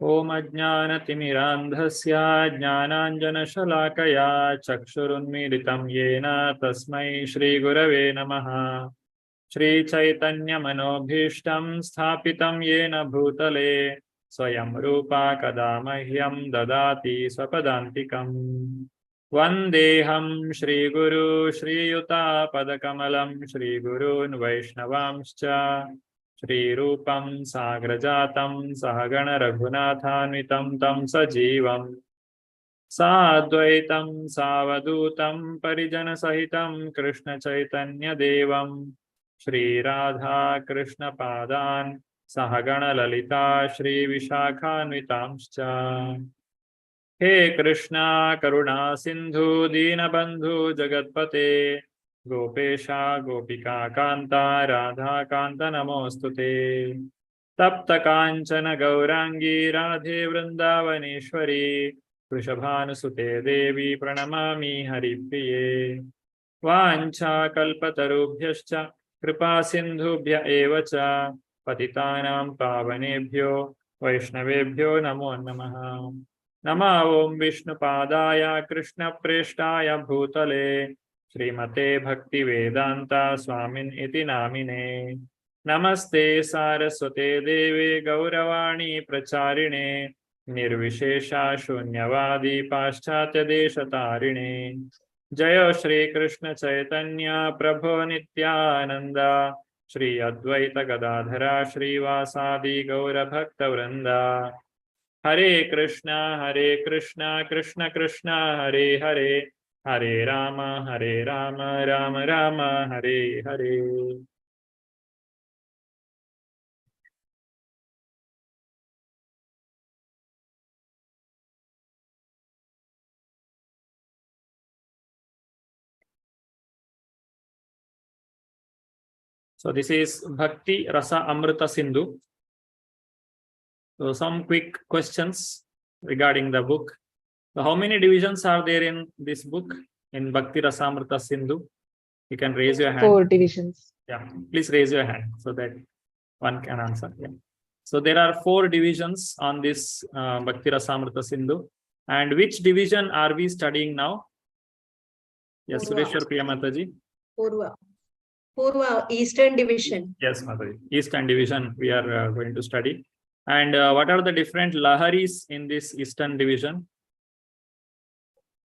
Om Ajnanatimirandhasya Jnananjanashalakaya Chakshurunmilitam Yena Tasmai Shri Gurave Namaha. Shri Chaitanya Manobhishtam Sthapitam Yena Bhutale Swayam Rupa Kadamahyam Dadati Swapadantikam. Vandeham Shri Guru Shri Yuta Padakamalam Shri Gurun Vaishnavamscha Shri Rupam Sagrajatam Sahagana Raghunathanvitam Tam Sajivam Sadvaitam Savadutam Parijana Sahitam Krishna Chaitanya Devam Shri Radha Krishna Padan Sahagana Lalita Shri Vishakhanvitamscha. He Krishna Karuna Sindhu Dinabandhu Jagatpate Gopesha Gopika Kanta Radha Kanta Namostute Tapta Kanchana Gaurangi Radhe Vrindavaneshwari Vrishabhanusute Devi Pranamami Haripriye Vancha Kalpatarubhyascha Kripa Sindhubhya Evacha Patitanam Pavanebhyo Vaishnavebhyo Namo Namaha. Nama Om Vishnu Padaya Krishna Preshtaya Bhutale Srimate Bhakti Vedanta Swamin Iti Namine Namaste Saraswate Deve Gauravani Pracharine Nirvishesha Shunyavadi Paschatya Deshatarine Jaya Shri Krishna Chaitanya Prabhu Nityananda Shri Advaita Gadadhara Shri Vasadi Gaura Bhakta Vrinda Hare Krishna Krishna Krishna Hare Hare Hare Rama Rama Rama Hare Hare. So this is Bhakti Rasa Amrita Sindhu. So some quick questions regarding the book. So how many divisions are there in this book in Bhakti Rasa Amrita Sindhu? You can raise your hand. 4 divisions. Yeah, please raise your hand so that one can answer. Yeah. So there are 4 divisions on this Bhakti Rasa Amrita Sindhu. And which division are we studying now? Yes, Sureshwar Priya Mataji. Purva, Eastern Division. Yes, Mataji. Eastern Division we are going to study. And what are the different laharis in this Eastern Division?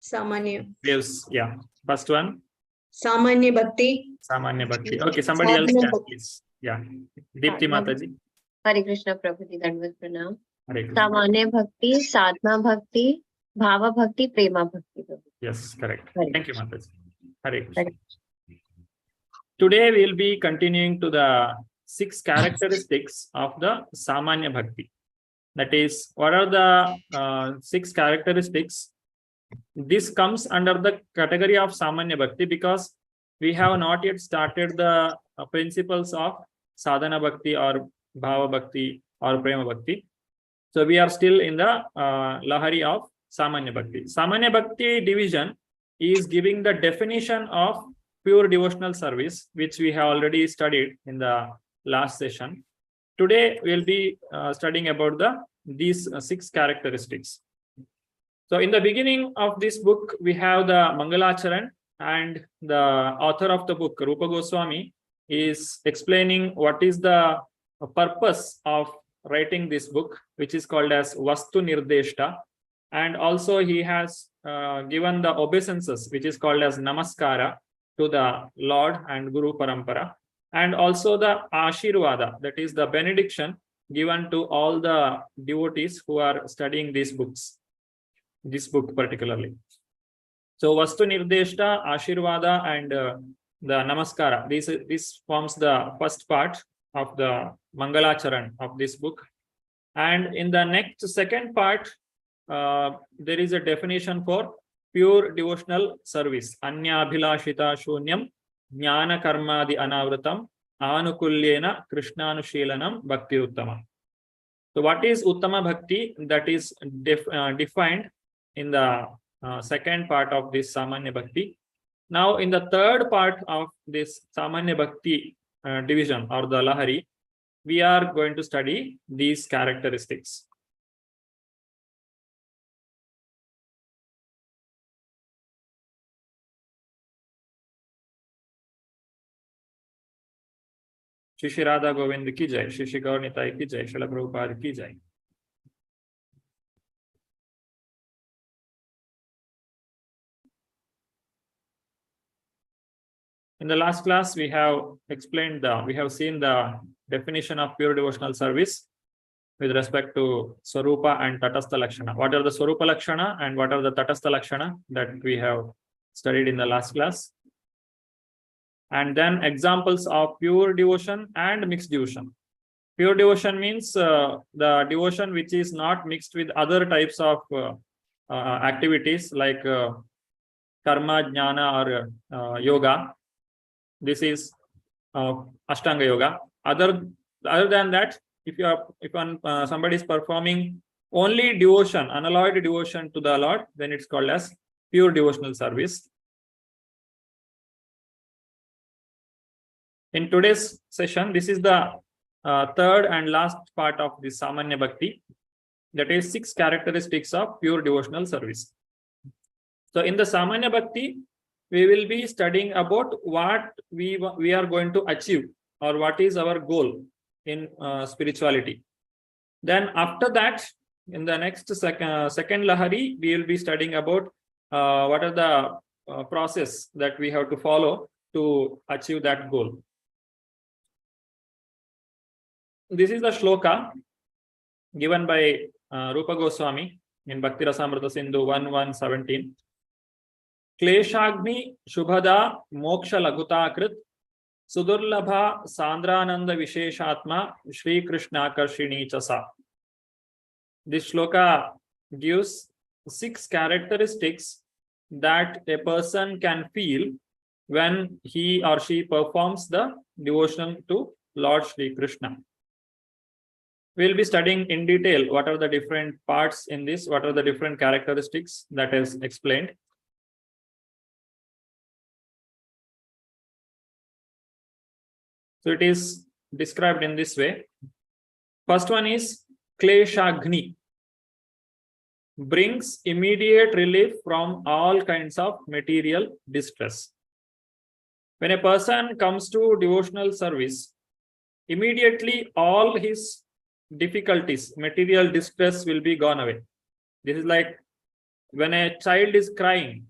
Samanya. Yes, yeah. First one. Samanya Bhakti. Samanya Bhakti. Okay, somebody else can please. Yeah. Deepti Mataji. Hare Krishna Prabhuji, Dandvat Pranam. Hare Krishna. Samanya Bhakti, Sadhana Bhakti, Bhava Bhakti, Prema Bhakti. Yes, correct. Hare Thank you, Mataji. Hare Krishna. Hare. Today we will be continuing to the 6 characteristics of the Samanya Bhakti. That is, what are the 6 characteristics? This comes under the category of Samanya Bhakti because we have not yet started the principles of Sadhana Bhakti or Bhava Bhakti or Prema Bhakti. So we are still in the Lahari of Samanya Bhakti. Samanya Bhakti division is giving the definition of pure devotional service, which we have already studied in the last session. Today we will be studying about these 6 characteristics. So in the beginning of this book, we have the Mangalacharan, and the author of the book, Rupa Goswami, is explaining what is the purpose of writing this book, which is called as Vastu Nirdeshta. And also he has given the obeisances, which is called as Namaskara to the Lord and Guru Parampara. And also the Ashirvada, that is the benediction given to all the devotees who are studying these books. This book particularly. So Vastu Nirdeshta, Ashirvada, and the Namaskara. This forms the first part of the Mangalacharan of this book. And in the second part, there is a definition for pure devotional service. Anya Abhilashita Shunyam Jnana Karmadi Anavratam Anukulyena Krishnanushilanam Bhakti Uttama. So what is Uttama Bhakti? That is defined in the second part of this Samanya Bhakti. Now in the third part of this Samanya Bhakti division or the Lahari, we are going to study these characteristics. Shri Shri Radha Govind ki jai, Shri Shri Gaur Nitai ki jai, Srila Prabhupada ki jai. In the last class, we have seen the definition of pure devotional service with respect to Swarupa and Tatastha Lakshana. What are the Swarupa Lakshana and what are the Tatastha Lakshana that we have studied in the last class? And then examples of pure devotion and mixed devotion. Pure devotion means the devotion which is not mixed with other types of activities like karma, jnana, or yoga. This is Ashtanga Yoga. Other than that, if somebody is performing only devotion, unalloyed devotion to the Lord, then it's called as pure devotional service. In today's session, this is the third and last part of the Samanya Bhakti, that is 6 characteristics of pure devotional service. So in the Samanya Bhakti, we will be studying about what we are going to achieve or what is our goal in spirituality. Then after that, in the next second Lahari, we will be studying about what are the process that we have to follow to achieve that goal. This is the shloka given by Rupa Goswami in Bhakti Rasamrita Sindhu 1.1.17. Kleshagni Shubhada Moksha Laguta Krit Sudurlabha Sandrananda Visheshatma Shri Krishna Karshini Chasa. This shloka gives 6 characteristics that a person can feel when he or she performs the devotion to Lord Shri Krishna. We'll be studying in detail what are the different parts in this, what are the different characteristics that is explained. So it is described in this way. First one is Kleshagni, brings immediate relief from all kinds of material distress. When a person comes to devotional service, immediately all his difficulties, material distress will be gone away. This is like when a child is crying,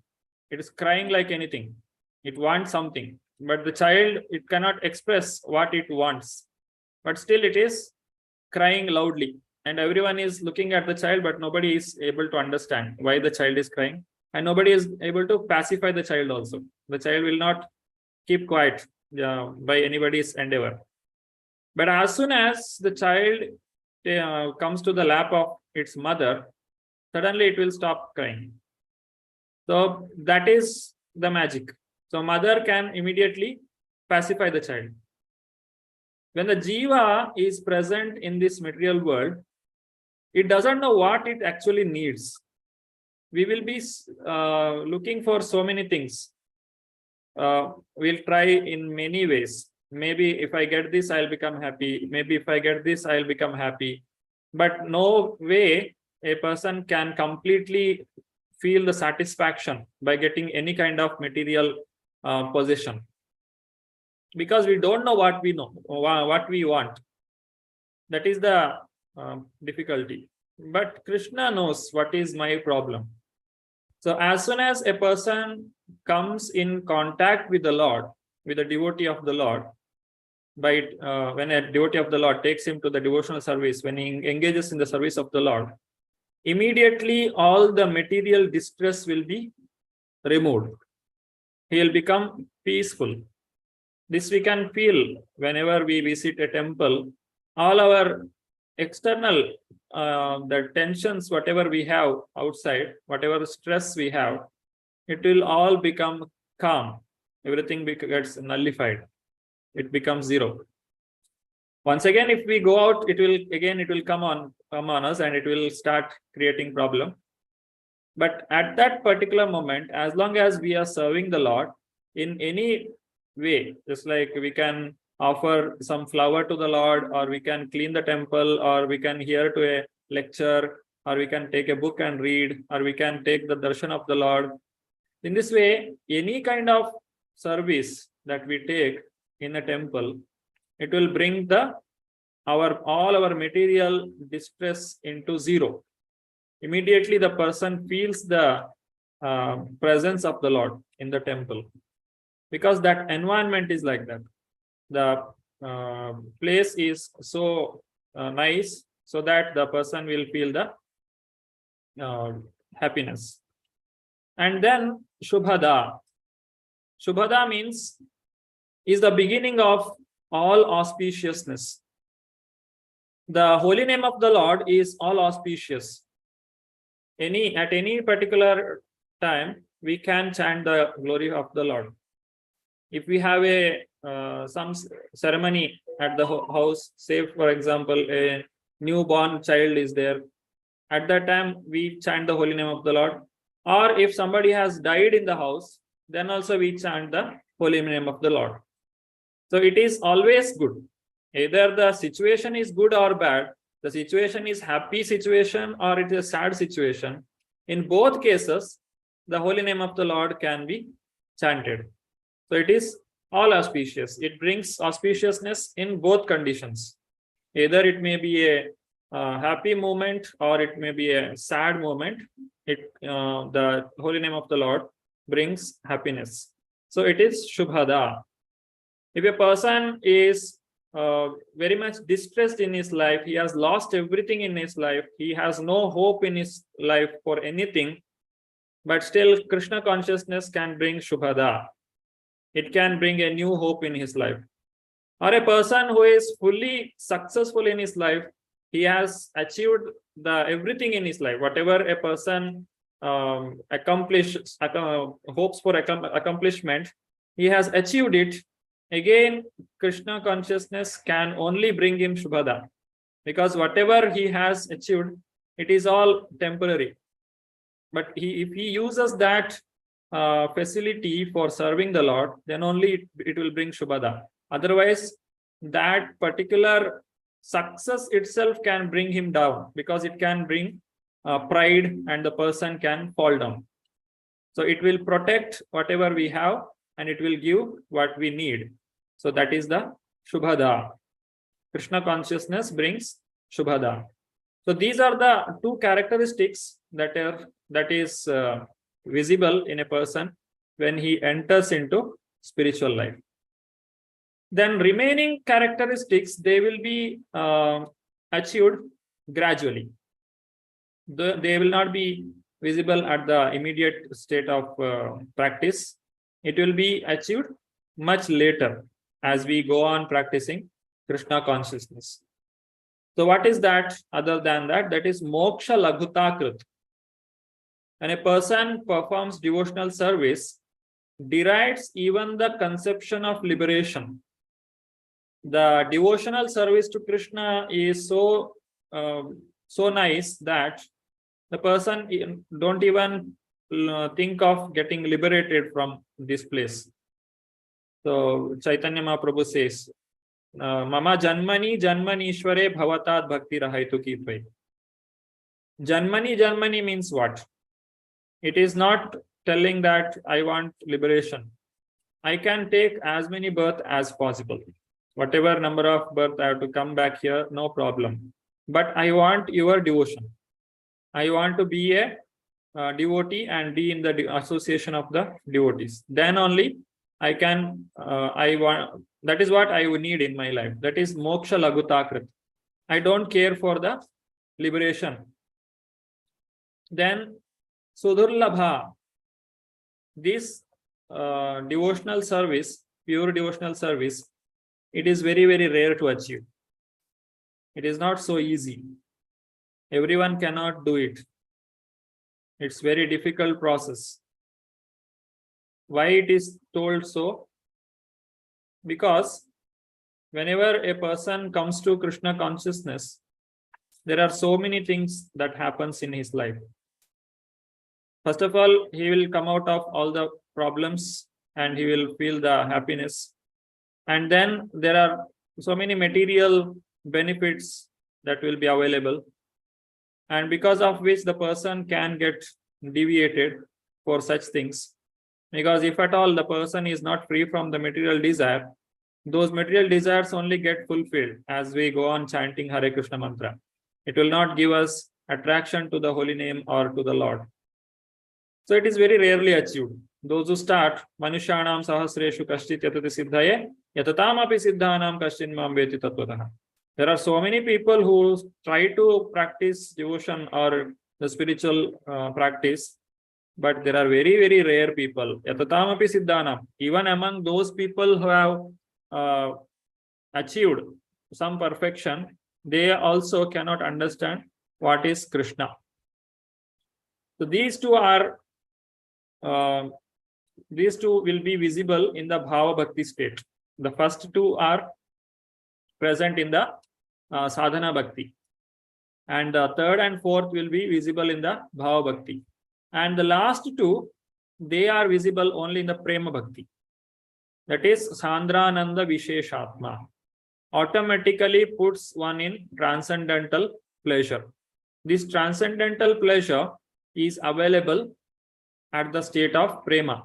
it is crying like anything. It wants something. But the child, it cannot express what it wants, but still it is crying loudly, and everyone is looking at the child, but nobody is able to understand why the child is crying, and nobody is able to pacify the child also. The child will not keep quiet by anybody's endeavor. But as soon as the child comes to the lap of its mother, suddenly it will stop crying. So that is the magic. So mother can immediately pacify the child. When the jiva is present in this material world, it doesn't know what it actually needs. We will be looking for so many things. We'll try in many ways. Maybe if I get this, I'll become happy. Maybe if I get this, I'll become happy. But no way a person can completely feel the satisfaction by getting any kind of material possession, because we don't know what we want. That is the difficulty. But Krishna knows what is my problem. So as soon as a person comes in contact with the Lord, with a devotee of the Lord, when a devotee of the Lord takes him to the devotional service, when he engages in the service of the Lord, immediately all the material distress will be removed. He will become peaceful. This we can feel whenever we visit a temple. All our external, the tensions, whatever we have outside, whatever stress we have, it will all become calm. Everything gets nullified. It becomes zero. Once again, if we go out, it will come on us and it will start creating problem. But at that particular moment, as long as we are serving the Lord in any way, just like we can offer some flower to the Lord, or we can clean the temple, or we can hear to a lecture, or we can take a book and read, or we can take the darshan of the Lord. In this way, any kind of service that we take in a temple, it will bring all our material distress into zero. Immediately the person feels the presence of the Lord in the temple, because that environment is like that. The place is so nice, so that the person will feel the happiness. And then Shubhada. Shubhada means is the beginning of all auspiciousness. The holy name of the Lord is all auspicious. At any particular time, we can chant the glory of the Lord. If we have some ceremony at the house, say for example, a newborn child is there, at that time we chant the holy name of the Lord. Or if somebody has died in the house, then also we chant the holy name of the Lord. So it is always good. Either the situation is good or bad, the situation is happy situation or it is a sad situation. In both cases, the holy name of the Lord can be chanted. So it is all auspicious. It brings auspiciousness in both conditions. Either it may be a happy moment or it may be a sad moment. The holy name of the Lord brings happiness. So it is Shubhada. If a person is very much distressed in his life, he has lost everything in his life, he has no hope in his life for anything, but still Krishna consciousness can bring Shubhada. It can bring a new hope in his life. Or a person who is fully successful in his life, he has achieved everything in his life. Whatever a person hopes for accomplishment, he has achieved it. Again, Krishna consciousness can only bring him Shubhada, because whatever he has achieved, it is all temporary. But if he uses that facility for serving the Lord, then only it will bring Shubhada. Otherwise, that particular success itself can bring him down, because it can bring pride and the person can fall down. So it will protect whatever we have and it will give what we need. So that is the Shubhada. Krishna consciousness brings Shubhada. So these are the two characteristics that is visible in a person when he enters into spiritual life. Then remaining characteristics, they will be achieved gradually. They will not be visible at the immediate state of practice. It will be achieved much later as we go on practicing Krishna consciousness. So what is that other than that? That is moksha laghutakrit. When a person performs devotional service, derides even the conception of liberation. The devotional service to Krishna is so nice that the person don't even think of getting liberated from this place. So Chaitanya Mahaprabhu says, Mama Janmani Janmanishware Bhavatat Bhakti Rahaitu Kitve. Janmani means what? It is not telling that I want liberation. I can take as many births as possible. Whatever number of births I have to come back here, no problem. But I want your devotion. I want to be a devotee and be in the association of the devotees. Then only I can, that is what I would need in my life. That is moksha laghutakrit. I don't care for the liberation. Then Sudurlabha, this devotional service, pure devotional service, it is very, very rare to achieve. It is not so easy. Everyone cannot do it. It's very difficult process. Why it is told so? Because whenever a person comes to Krishna consciousness, there are so many things that happens in his life. First of all, he will come out of all the problems and he will feel the happiness. And then there are so many material benefits that will be available. And because of which the person can get deviated for such things. Because if at all the person is not free from the material desire, those material desires only get fulfilled as we go on chanting Hare Krishna mantra. It will not give us attraction to the holy name or to the Lord. So it is very rarely achieved. Those who start Manushanam Sahasreshu Kashchit Yatati Siddhaye Yatatamapi Siddhanam Kashchin Mam Veti Tattvataha. There are so many people who try to practice devotion or the spiritual practice, but there are very, very rare people. Yatatamapi Siddhanam. Even among those people who have achieved some perfection, they also cannot understand what is Krishna. So these two will be visible in the Bhava Bhakti state. The first two are present in the Sadhana Bhakti, and the third and fourth will be visible in the Bhava Bhakti, and the last two, they are visible only in the Prema Bhakti. That is Sandrananda Visheshatma. Automatically puts one in transcendental pleasure. This transcendental pleasure is available at the state of Prema.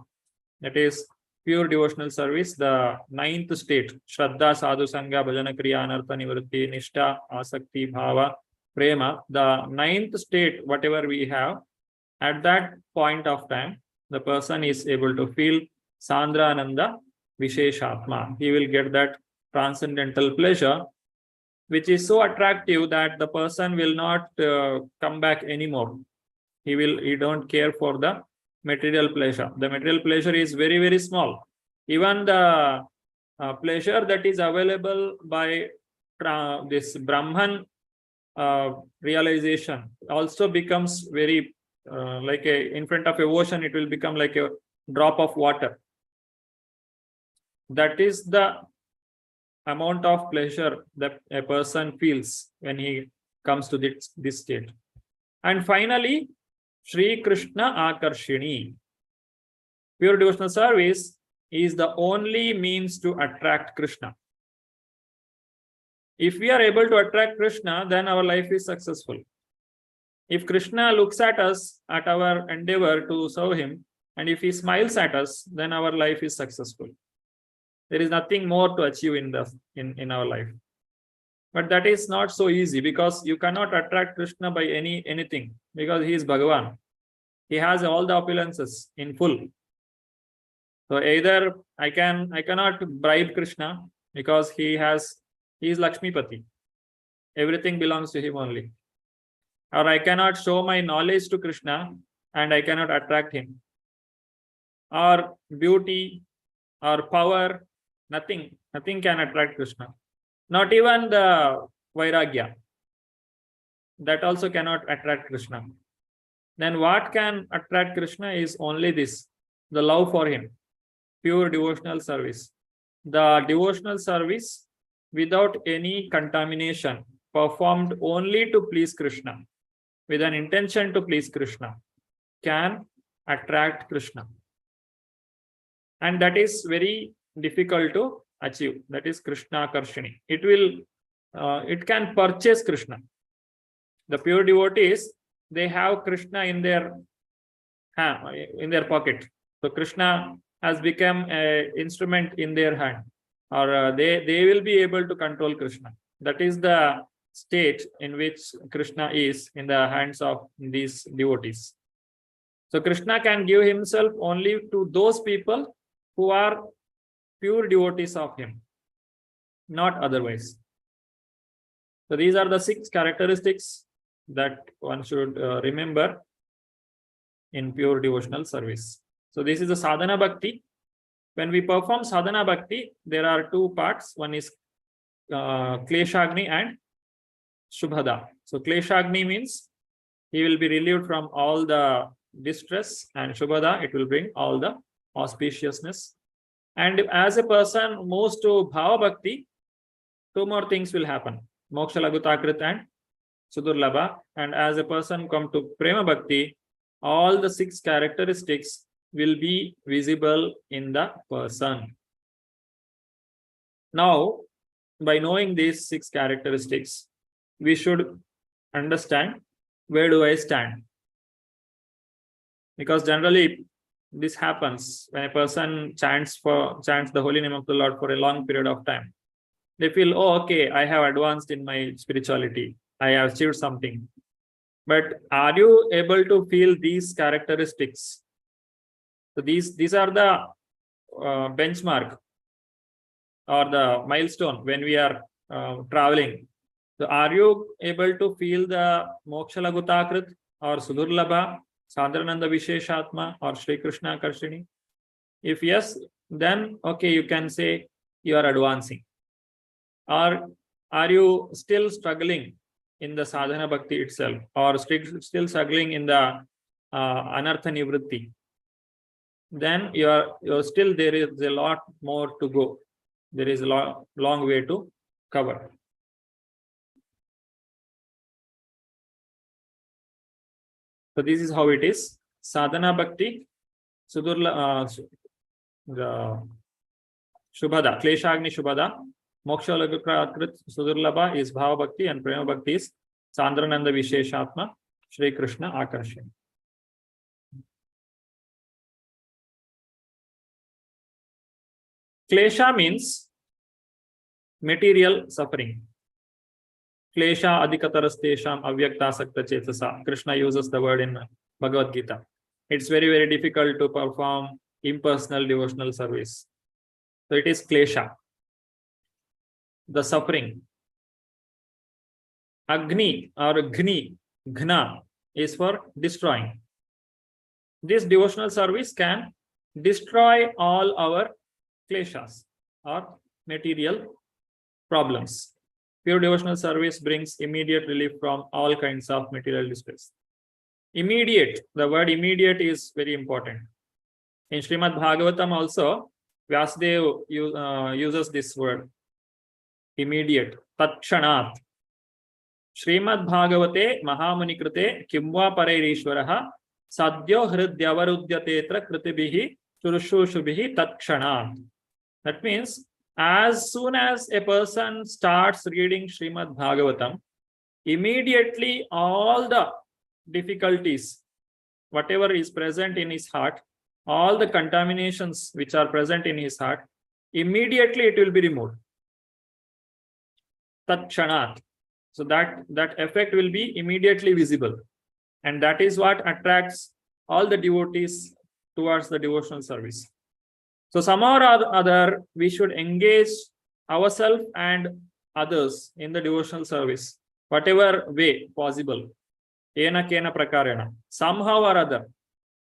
That is pure devotional service, the ninth state. Shraddha, Sadhu Sangha, Bhajana Kriya, Anartha Nivritti, Nishtha, Asakti, Bhava, Prema. The ninth state, whatever we have, at that point of time, the person is able to feel Sandrananda Visheshatma. He will get that transcendental pleasure, which is so attractive that the person will not come back anymore. He don't care for the material pleasure. The material pleasure is very, very small. Even the pleasure that is available by this Brahman realization also becomes very in front of a ocean, it will become like a drop of water. That is the amount of pleasure that a person feels when he comes to this state. And finally, Shri Krishna Akarshini. Pure devotional service is the only means to attract Krishna. If we are able to attract Krishna, then our life is successful. If Krishna looks at us, at our endeavor to serve him, and if he smiles at us, then our life is successful. There is nothing more to achieve in our life. But that is not so easy, because you cannot attract Krishna by anything, because he is Bhagavan. He has all the opulences in full. So either I cannot bribe Krishna, because he is Lakshmipati. Everything belongs to him only. Or I cannot show my knowledge to Krishna and I cannot attract him. Or beauty or power, nothing can attract Krishna. Not even the Vairagya. That also cannot attract Krishna. Then what can attract Krishna is only this, the love for him, pure devotional service. The devotional service without any contamination, performed only to please Krishna, with an intention to please Krishna, can attract Krishna. And that is very difficult to achieve. That is Krishna Karshini. It can purchase Krishna. The pure devotees, they have Krishna in their pocket. So Krishna has become an instrument in their hand, or they will be able to control Krishna. That is the state in which Krishna is in the hands of these devotees. So Krishna can give himself only to those people who are pure devotees of him, not otherwise. So these are the 6 characteristics that one should remember in pure devotional service. So this is the sadhana bhakti. When we perform sadhana bhakti, there are 2 parts. One is kleshagni and shubhada. So kleshagni means he will be relieved from all the distress, and shubhada, it will bring all the auspiciousness. And as a person moves to bhava bhakti, 2 more things will happen: moksha lagutakrit and sudurlabha. And as a person come to prema bhakti, all the 6 characteristics will be visible in the person. Now, by knowing these 6 characteristics, we should understand, where do I stand? Because generally this happens when a person chants the holy name of the Lord for a long period of time. They feel, oh, okay, I have advanced in my spirituality. I have achieved something. But are you able to feel these characteristics? So these are the benchmark or the milestone when we are traveling. So are you able to feel the Moksha Lagutakrit or Sudurlabha, Sadharananda Visheshatma or Sri Krishna Karshini? If yes, then okay, you can say you are advancing. Or are you still struggling in the sadhana bhakti itself, or still struggling in the anartha nivritti? Then you're still, there is a lot more to go. There is a long way to cover. So this is how it is. Sadhana bhakti, Sudurla, the Shubhada, Kleshagni Shubhada, Moksha Lagukrakrit Sudurlabha is Bhava Bhakti, and Prema Bhakti is Sandrananda Visheshatma, Shri Krishna Akarshan. Klesha means material suffering. Klesha adhikatarastesham avyaktasakta chetasa. Krishna uses the word in Bhagavad Gita. It's very, very difficult to perform impersonal devotional service. So it is klesha, the suffering. Agni or Ghna is for destroying. This devotional service can destroy all our kleshas or material problems. Pure devotional service brings immediate relief from all kinds of material distress. Immediate, the word immediate is very important. In Srimad Bhagavatam also, Vyasadeva uses this word, immediate, tatshanat. Srimad Bhagavate Mahamuni Krite Kimva Parairishwaraha Sadyo Hridyavaruddyatetra Kritibihi Churushushubihi Tatshanat. That means, as soon as a person starts reading Srimad Bhagavatam, immediately all the difficulties, whatever is present in his heart, all the contaminations which are present in his heart, immediately it will be removed. Tatshanat. So that effect will be immediately visible. And that is what attracts all the devotees towards the devotional service. So somehow or other, we should engage ourselves and others in the devotional service, whatever way possible. Ena kena prakarena. Somehow or other,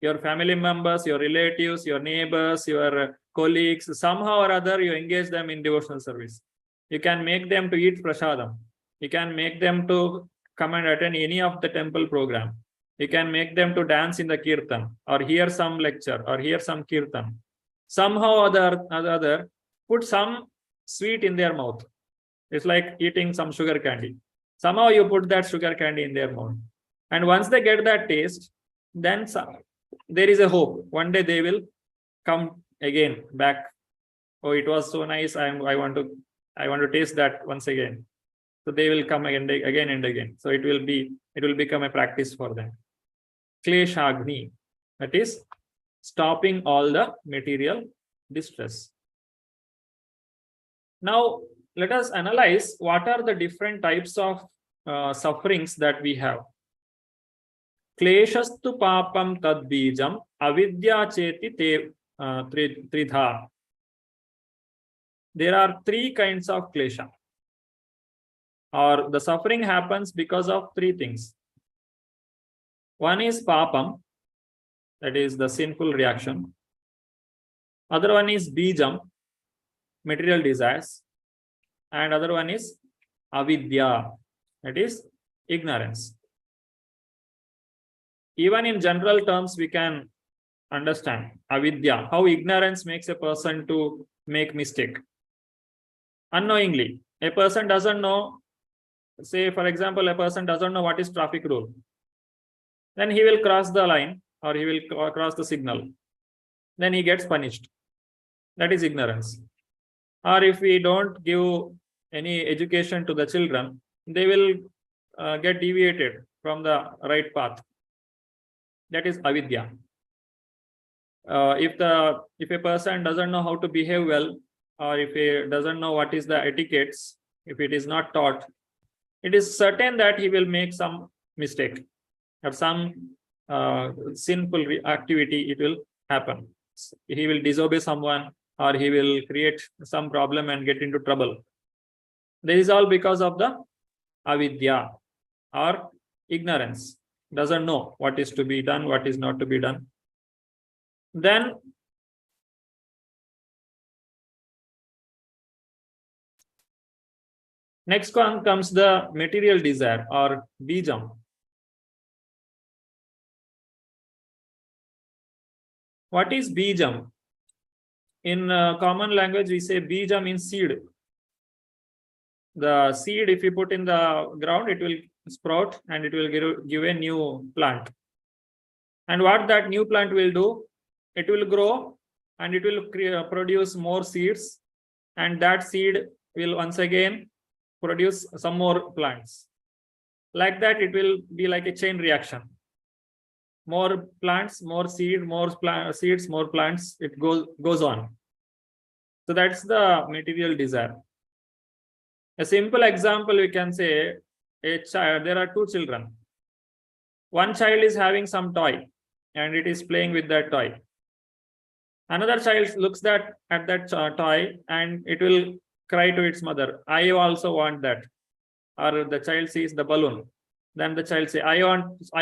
your family members, your relatives, your neighbors, your colleagues, somehow or other, you engage them in devotional service. You can make them to eat prasadam. You can make them to come and attend any of the temple program. You can make them to dance in the kirtan, or hear some lecture, or hear some kirtan. Somehow or other, put some sweet in their mouth. It's like eating some sugar candy. Somehow you put that sugar candy in their mouth. And once they get that taste, then there is a hope. One day they will come again back. Oh, it was so nice. I want to taste that once again. So they will come again and again. So it will become a practice for them. Kleshagni, that is stopping all the material distress. Now let us analyze what are the different types of sufferings that we have. Kleshastu papam tad bijam avidya cheti te tridha. There are three kinds of klesha, or the suffering happens because of three things. One is papam, that is the sinful reaction. Other one is bijam, material desires. And other one is avidya, that is ignorance. Even in general terms, we can understand avidya, how ignorance makes a person to make mistake. Unknowingly, a person doesn't know, say for example, a person doesn't know what is traffic rule. Then he will cross the line, or he will cross the signal. Then he gets punished. That is ignorance. Or if we don't give any education to the children, they will get deviated from the right path. That is avidya. if a person doesn't know how to behave well, or if he doesn't know what is the etiquettes, if it is not taught, it is certain that he will make some mistake or some sinful activity. It will happen. He will disobey someone, or he will create some problem and get into trouble. This is all because of the avidya, or ignorance. Doesn't know what is to be done, what is not to be done. Then next one comes the material desire, or bijam. What is bijam? In common language, we say bija means seed. The seed, if you put in the ground, it will sprout and it will give a new plant. And what that new plant will do, it will grow and it will produce more seeds, and that seed will once again produce some more plants. Like that, it will be like a chain reaction. More plants, more seed, more seeds, more plants, it goes on. So that's the material desire. A simple example, we can say, a child, there are two children. One child is having some toy and it is playing with that toy. Another child looks at that toy and it will cry to its mother, I also want that. Or the child sees the balloon. Then the child say, I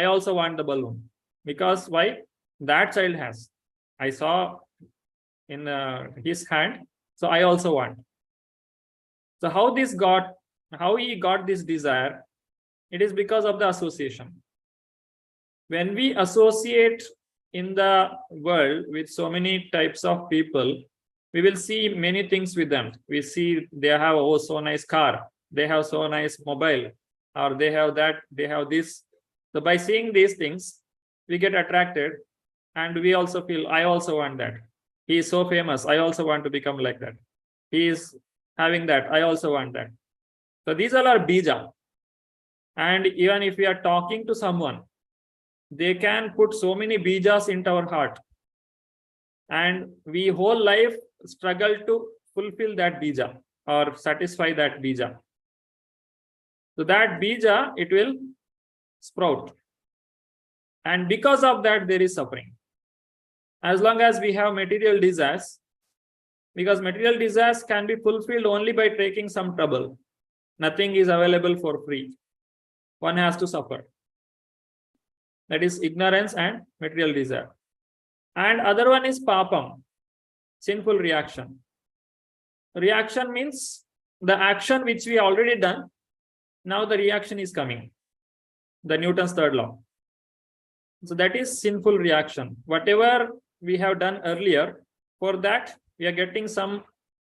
also want the balloon. Because why? That child has. I saw in his hand, so I also want. So how he got this desire? It is because of the association. When we associate in the world with so many types of people, we will see many things with them. We see they have so nice car, they have so nice mobile, or they have that, they have this. So by seeing these things, we get attracted and we also feel, I also want that. He is so famous, I also want to become like that. He is having that, I also want that. So these all are bija. And even if we are talking to someone, they can put so many bijas into our heart. And we whole life struggle to fulfill that bija or satisfy that bija. So that bija, it will sprout. And because of that, there is suffering. As long as we have material desires, because material desires can be fulfilled only by taking some trouble. Nothing is available for free. One has to suffer. That is ignorance and material desire. And other one is papam, sinful reaction. Reaction means the action which we already done, now the reaction is coming. The Newton's third law. So that is sinful reaction. Whatever we have done earlier, for that we are getting some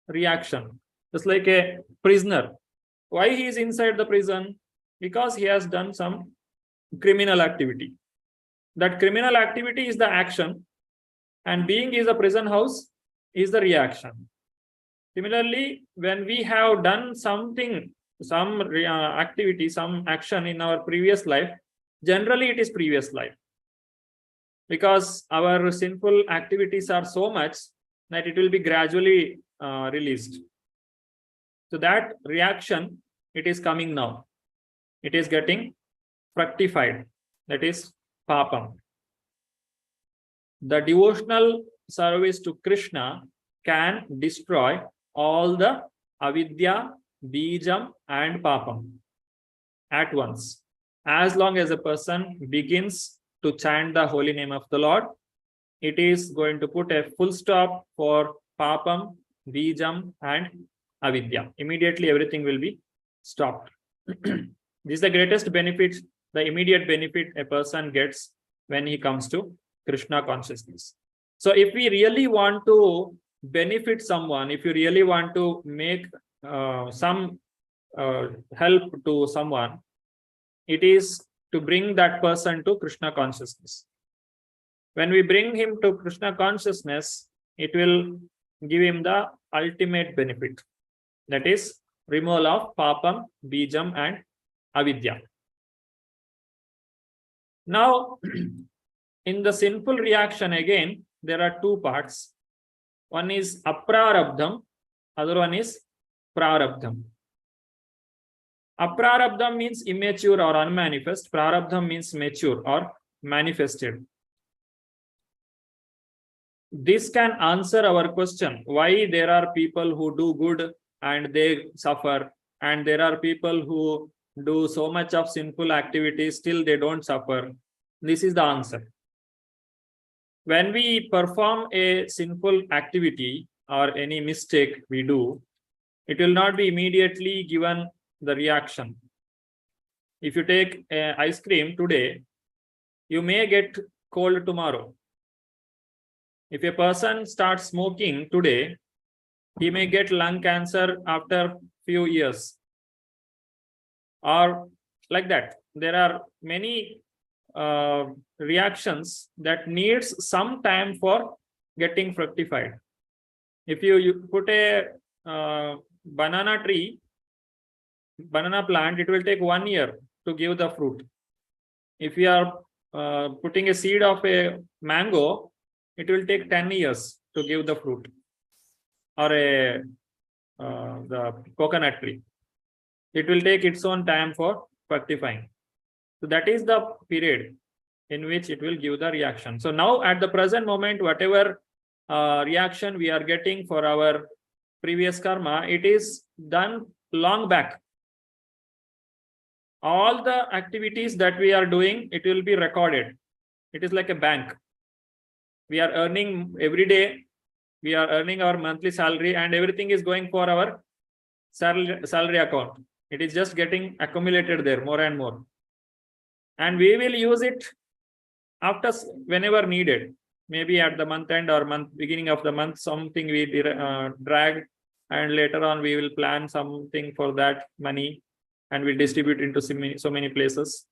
reaction. Just like a prisoner. Why he is inside the prison? Because he has done some criminal activity. That criminal activity is the action, and being is a prison house is the reaction. Similarly, when we have done something, some activity, some action in our previous life, generally it is previous life. Because our sinful activities are so much that it will be gradually released. So that reaction, it is coming now. It is getting fructified. That is papam. The devotional service to Krishna can destroy all the avidya, bijam, and papam at once. As long as a person begins to chant the holy name of the Lord, it is going to put a full stop for papam, bijam, and avidya. Immediately everything will be stopped. This is the greatest benefit, the immediate benefit a person gets when he comes to Krishna consciousness. So if we really want to benefit someone, if you really want to make some help to someone, it is to bring that person to Krishna consciousness. When we bring him to Krishna consciousness, it will give him the ultimate benefit. That is removal of papam, bijam, and avidya. Now, in the sinful reaction again, there are two parts. One is aprarabdham, other one is prarabdham. Aprarabdham means immature or unmanifest. Prarabdham means mature or manifested. This can answer our question why there are people who do good and they suffer, and there are people who do so much of sinful activities, still they don't suffer. This is the answer. When we perform a sinful activity or any mistake we do, it will not be immediately given the reaction. If you take ice cream today, you may get cold tomorrow. If a person starts smoking today, he may get lung cancer after few years. Or like that. There are many reactions that needs some time for getting fructified. If you put a banana tree, banana plant, it will take 1 year to give the fruit. If you are putting a seed of a mango, it will take 10 years to give the fruit. Or the coconut tree, it will take its own time for fructifying. So that is the period in which it will give the reaction. So now at the present moment, whatever reaction we are getting for our previous karma, it is done long back. All the activities that we are doing, it will be recorded. It is like a bank. We are earning every day. We are earning our monthly salary, and everything is going for our salary account. It is just getting accumulated there more and more. And we will use it after whenever needed. Maybe at the month end or beginning of the month, something we drag, and later on we will plan something for that money and we distribute into so many places.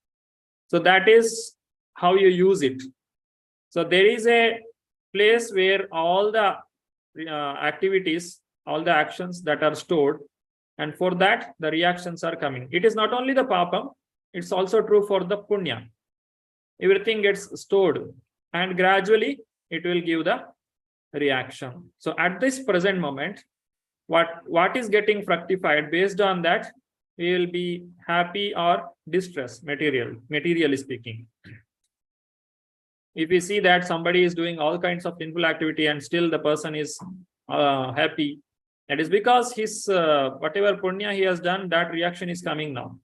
So that is how you use it. So there is a place where all the activities, all the actions that are stored, and for that the reactions are coming. It is not only the papam, it's also true for the punya. Everything gets stored and gradually it will give the reaction. So at this present moment, what is getting fructified, based on that we will be happy or distressed, materially speaking. If we see that somebody is doing all kinds of sinful activity and still the person is happy, it is because his whatever punya he has done, that reaction is coming now.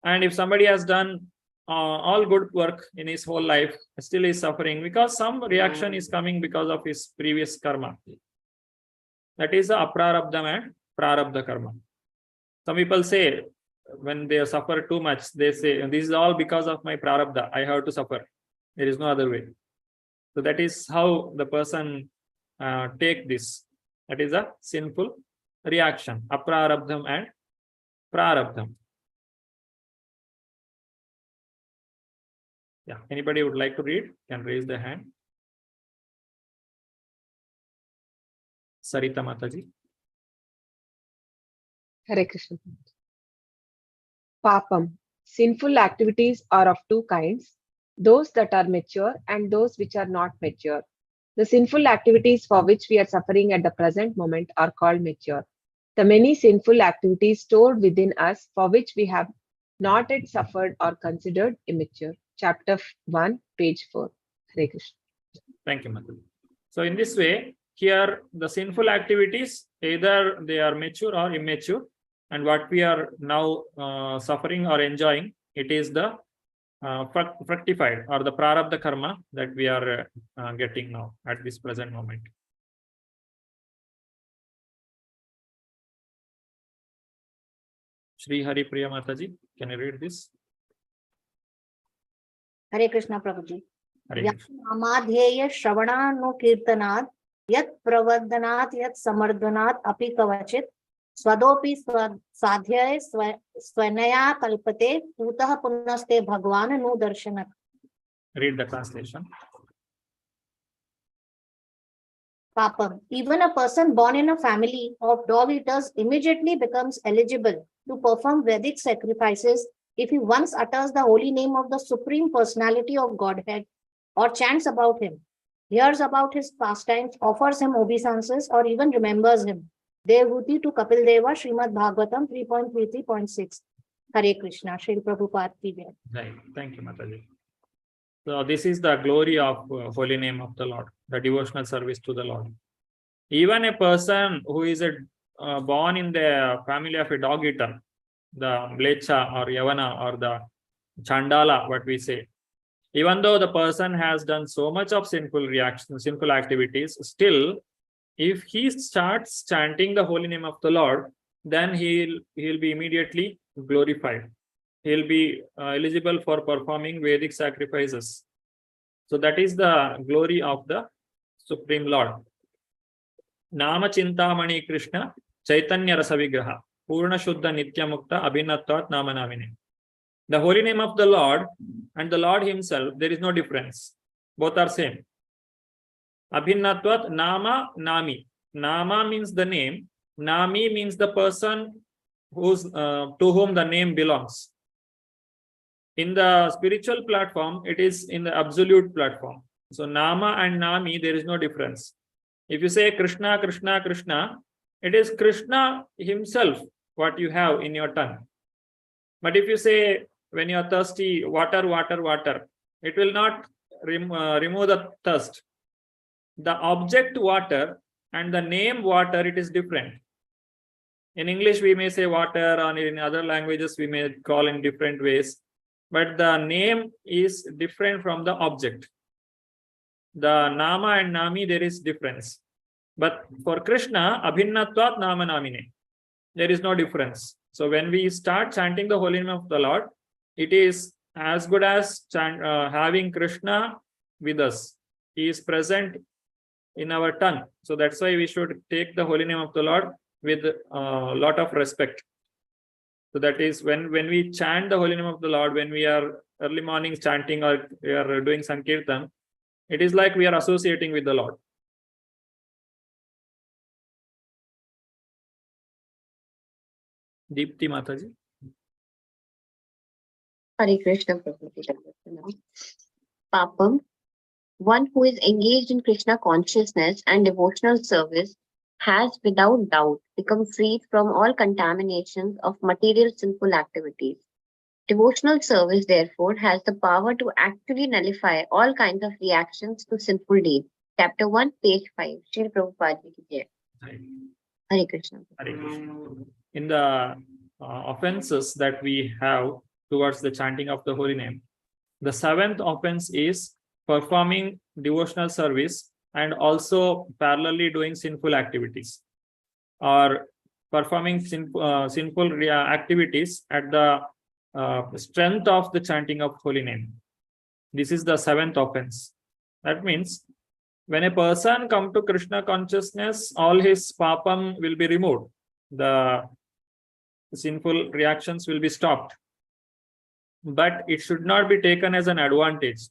And if somebody has done all good work in his whole life, still is suffering because some reaction is coming because of his previous karma. That is the aprarabdha and prarabdha karma. Some people say, when they suffer too much, they say, this is all because of my prarabdha, I have to suffer. There is no other way. So that is how the person take this. That is a sinful reaction. Aprarabdham and prarabdham. Yeah, anybody would like to read can raise the hand. Sarita Mataji. Hare Krishna. Papam. Sinful activities are of two kinds, those that are mature and those which are not mature. The sinful activities for which we are suffering at the present moment are called mature. The many sinful activities stored within us for which we have not yet suffered are considered immature. Chapter 1, page 4. Hare Krishna. Thank you, Mataji. So in this way, here the sinful activities, either they are mature or immature, and what we are now suffering or enjoying, it is the fructified or the prarabdha karma that we are getting now at this present moment. Shri Hari Priya Mataji, can you read this? Hare Krishna Prabhuji. Hare Krishna. Amadheya Shravana Kirtanat Yat Pravardhanat Yat Samardhanat Api Kavachit Swadopi Sadhyaye Swanaya Kalpate Utah Punaste Bhagwan Nu Darshanat. Read the translation. Papam. Even a person born in a family of dog eaters immediately becomes eligible to perform Vedic sacrifices if he once utters the holy name of the Supreme Personality of Godhead or chants about him. hears about his pastimes, offers him obeisances, or even remembers him. Devuti to Kapil Deva, Srimad Bhagavatam 3.33.6. Hare Krishna, Shri Prabhupada ki jai. Right. Thank you, Mataji. So this is the glory of holy name of the Lord, the devotional service to the Lord. Even a person who is born in the family of a dog eater, the Mlecha or Yavana or the Chandala, what we say, even though the person has done so much of sinful reactions, sinful activities, still, if he starts chanting the holy name of the Lord, then he'll be immediately glorified. He'll be eligible for performing Vedic sacrifices. So that is the glory of the Supreme Lord. Nama Chintamani Krishna Chaitanya Rasa Vigraha Purna Shuddha Nitya Mukta Abhinatvat Nama Namine. The holy name of the Lord and the Lord himself, there is no difference. Both are same. Abhinatvat Nama Nami. Nama means the name. Nami means the person who's to whom the name belongs. In the spiritual platform, it is in the absolute platform. So Nama and Nami, there is no difference. If you say Krishna, Krishna, Krishna, it is Krishna himself what you have in your tongue. But if you say, when you are thirsty, water, water, water, it will not remove the thirst. The object water and the name water, it is different. In English, we may say water, or in other languages, we may call in different ways. But the name is different from the object. The Nama and Nami, there is difference. But for Krishna, Abhinnatvat Nama Namine, there is no difference. So when we start chanting the holy name of the Lord, it is as good as having Krishna with us. He is present in our tongue. So that's why we should take the holy name of the Lord with a lot of respect. So that is when we chant the holy name of the Lord, when we are early mornings chanting or we are doing Sankirtan, it is like we are associating with the Lord. Deepti Mataji. Hare Krishna, Prabhupada. Papam, one who is engaged in Krishna consciousness and devotional service has without doubt become freed from all contaminations of material sinful activities. Devotional service, therefore, has the power to actually nullify all kinds of reactions to sinful deeds. Chapter 1, page 5. Shri Prabhupada ki jai. Hare Krishna. Hare Krishna. In the offenses that we have towards the chanting of the holy name, the seventh offense is performing devotional service and also parallelly doing sinful activities, or performing sinful activities at the strength of the chanting of holy name. This is the seventh offense. That means when a person comes to Krishna consciousness, all his papam will be removed. The sinful reactions will be stopped. But it should not be taken as an advantage.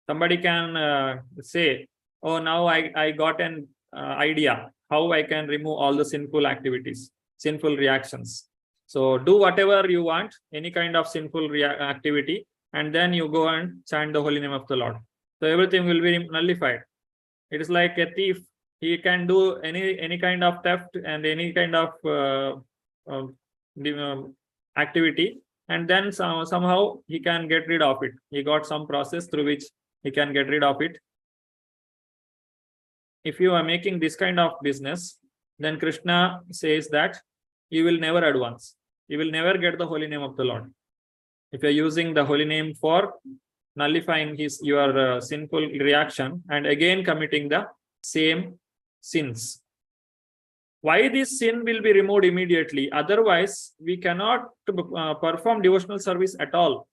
Somebody can say, oh, now I got an idea how I can remove all the sinful activities, sinful reactions. So do whatever you want, any kind of sinful activity, and then you go and chant the holy name of the Lord. So everything will be nullified. It is like a thief. He can do any kind of theft and any kind of activity, and then somehow he can get rid of it. He got some process through which he can get rid of it. If you are making this kind of business, then Krishna says that you will never advance. You will never get the holy name of the Lord. If you are using the holy name for nullifying your sinful reaction and again committing the same sins. Why this sin will be removed immediately? Otherwise, we cannot perform devotional service at all.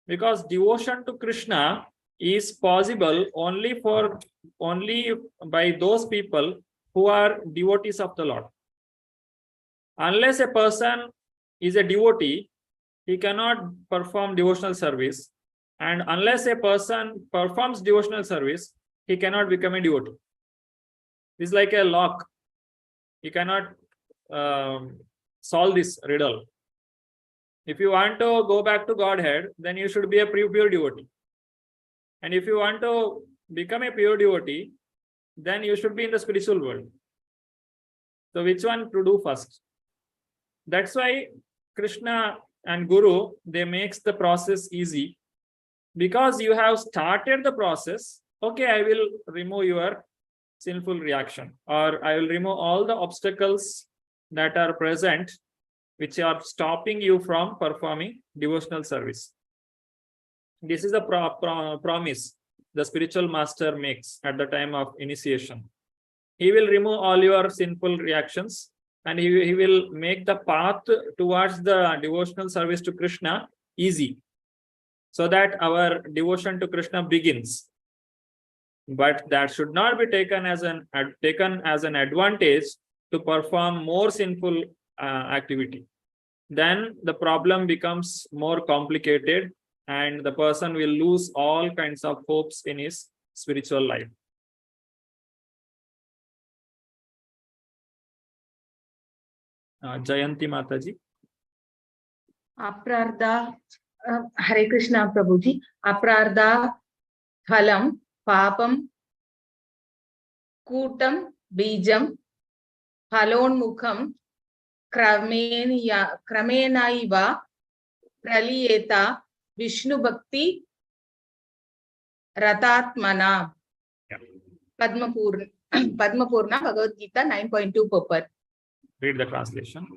Because devotion to Krishna is possible only by those people who are devotees of the Lord. Unless a person is a devotee, he cannot perform devotional service. And unless a person performs devotional service, he cannot become a devotee. It's like a lock. You cannot solve this riddle. If you want to go back to Godhead, then you should be a pure devotee. And if you want to become a pure devotee, then you should be in the spiritual world. So which one to do first? That's why Krishna and Guru, they makes the process easy, because you have started the process. Okay, I will remove your sinful reaction, or I will remove all the obstacles that are present, which are stopping you from performing devotional service. This is a promise the spiritual master makes at the time of initiation. He will remove all your sinful reactions, and he will make the path towards the devotional service to Krishna easy, so that our devotion to Krishna begins. But that should not be taken as an advantage to perform more sinful activity. Then the problem becomes more complicated, and the person will lose all kinds of hopes in his spiritual life. Jayanti Mataji. Aprartha, Hare Krishna Prabhuji. Aprartha phalam papam kutam bijam phalonmukham kramenaiva praliyeta Vishnu Bhakti Ratatmana. Padmapurna Bhagavad Gita 9.2 Purport. Read the translation.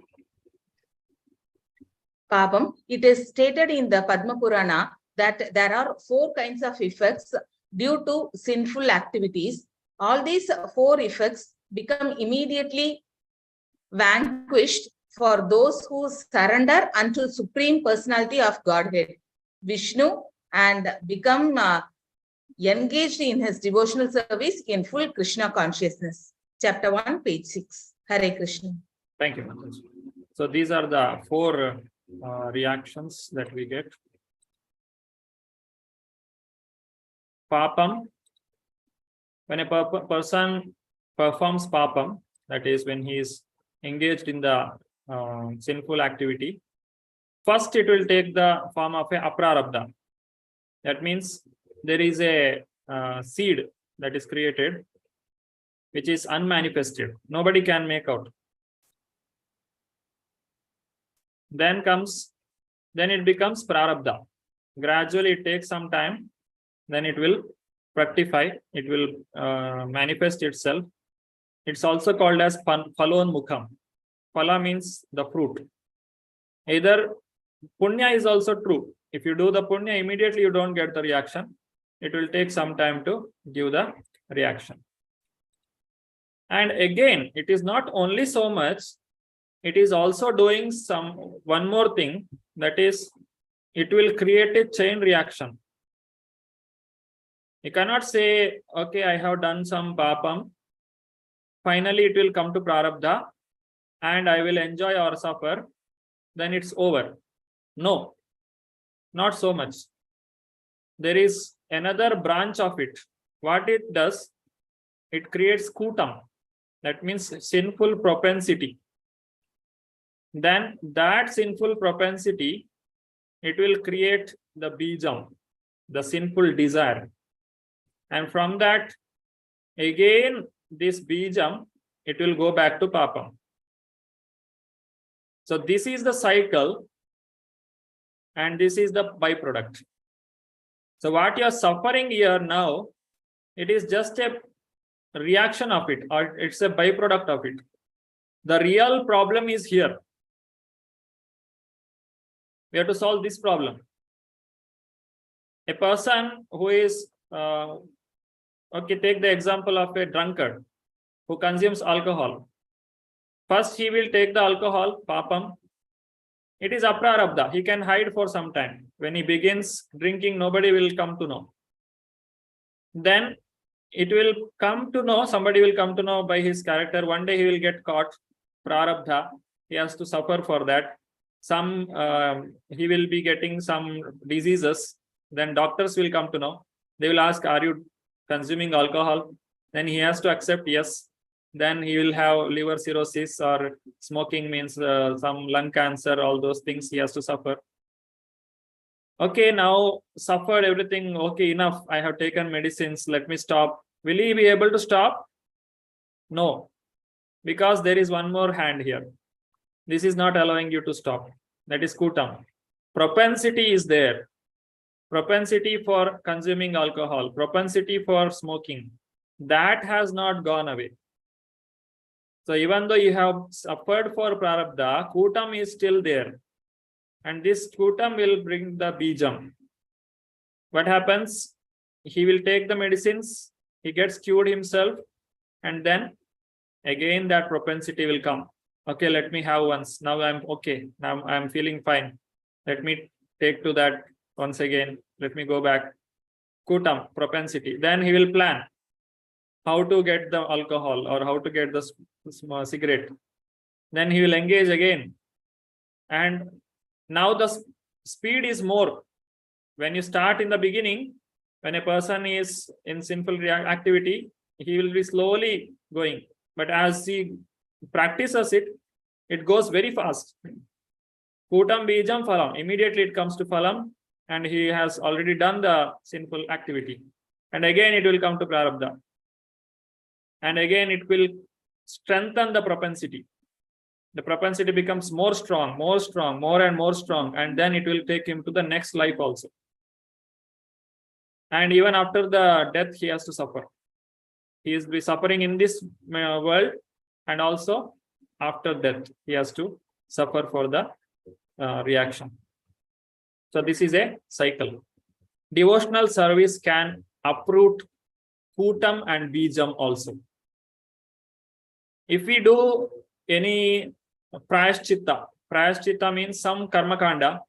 Papam. It is stated in the Padma Purana that there are 4 kinds of effects due to sinful activities. All these 4 effects become immediately vanquished for those who surrender unto Supreme Personality of Godhead, Vishnu, and become engaged in his devotional service in full Krishna consciousness. Chapter 1, page 6. Hare Krishna. Thank you, Mataji. So these are the 4 reactions that we get. Papam. When a person performs papam, that is when he is engaged in the sinful activity, first it will take the form of a aprarabdha. That means there is a seed that is created, which is unmanifested. Nobody can make out. Then it becomes prarabdha. Gradually it takes some time, then it will fructify, it will manifest itself. It's also called as phalonmukham. Phala means the fruit. Either punya is also true. If you do the punya, immediately you don't get the reaction. It will take some time to give the reaction. And again, it is not only so much, it is also doing one more thing, that is, it will create a chain reaction. You cannot say, okay, I have done some papam, finally it will come to prarabdha, and I will enjoy or suffer, then it's over. No, not so much. There is another branch of it. What it does, it creates kutam. That means sinful propensity. Then that sinful propensity, it will create the bijam, the sinful desire. And from that, again, this bijam, it will go back to papam. So this is the cycle, and this is the byproduct. So what you are suffering here now, it is just a reaction of it, or it's a byproduct of it. The real problem is here. We have to solve this problem. A person who is, okay, take the example of a drunkard who consumes alcohol. First, he will take the alcohol, papam. It is aprarabdha. He can hide for some time. When he begins drinking, nobody will come to know. Then it will come to know, somebody will come to know by his character. One day he will get caught, prarabdha. He has to suffer for that. He will be getting some diseases. Then doctors will come to know. They will ask, are you consuming alcohol? Then he has to accept yes. Then he will have liver cirrhosis, or smoking means some lung cancer, all those things he has to suffer. Okay, now suffered everything. Okay, enough. I have taken medicines. Let me stop. Will he be able to stop? No, because there is one more hand here. This is not allowing you to stop. That is kutam. Propensity is there. Propensity for consuming alcohol, propensity for smoking. That has not gone away. So even though you have suffered for prarabdha, kutam is still there. And this kutam will bring the bijam. What happens? He will take the medicines, he gets cured himself, and then again that propensity will come. Okay, let me have once. Now I'm okay. Now I'm feeling fine. Let me take to that once again. Let me go back. Kutam, propensity. Then he will plan how to get the alcohol or how to get the cigarette. Then he will engage again. And now the speed is more. When you start in the beginning, when a person is in sinful activity, he will be slowly going. But as he practices it, it goes very fast. Kutam bijam phalam. Immediately it comes to phalam, and he has already done the sinful activity. And again it will come to prarabdha. And again it will strengthen the propensity. The propensity becomes more strong, more and more strong, and then it will take him to the next life also. And even after the death, he has to suffer. He is suffering in this world, and also after death, he has to suffer for the reaction. So this is a cycle. Devotional service can uproot kutam and bijam also. If we do any prayashchitta means some karma kanda,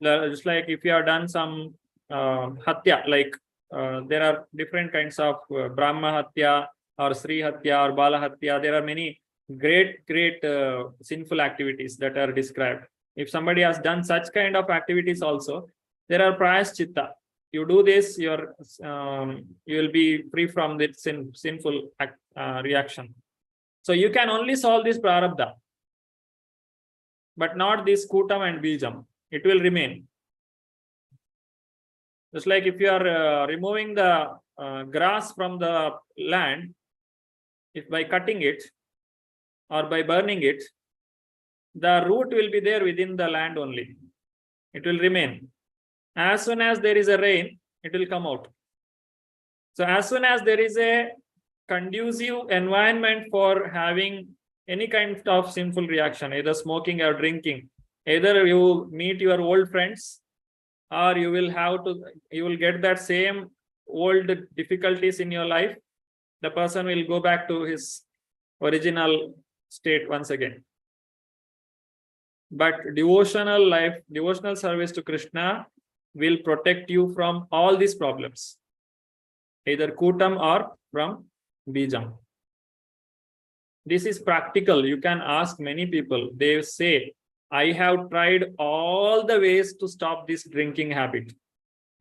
just like if you have done some hatya, like there are different kinds of Brahma hatya or Sri hatya or Bala hatya. There are many great sinful activities that are described. If somebody has done such kind of activities also, there are prayashchitta. You do this, you will be free from this sinful reaction. So you can only solve this prarabdha, but not this kutam and bijam. It will remain. Just like if you are removing the grass from the land, if by cutting it or by burning it, the root will be there within the land only. It will remain. As soon as there is a rain, it will come out. So as soon as there is a conducive environment for having any kind of sinful reaction, either smoking or drinking, either you meet your old friends, or you will get that same old difficulties in your life, the person will go back to his original state once again. But devotional life, devotional service to Krishna will protect you from all these problems, either kutam or from bijam. This is practical. You can ask many people. They say, I have tried all the ways to stop this drinking habit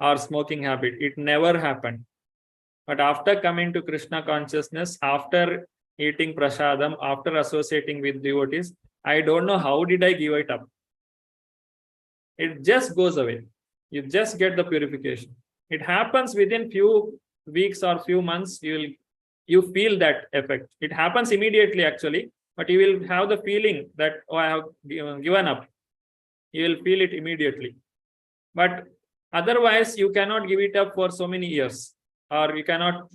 or smoking habit. It never happened. But after coming to Krishna consciousness, after eating prasadam, after associating with devotees, I don't know how did I give it up. It just goes away. You just get the purification. It happens within few weeks or few months. You feel that effect. It happens immediately actually, but you will have the feeling that, oh, I have given up. You will feel it immediately. But otherwise, you cannot give it up for so many years, or you cannot,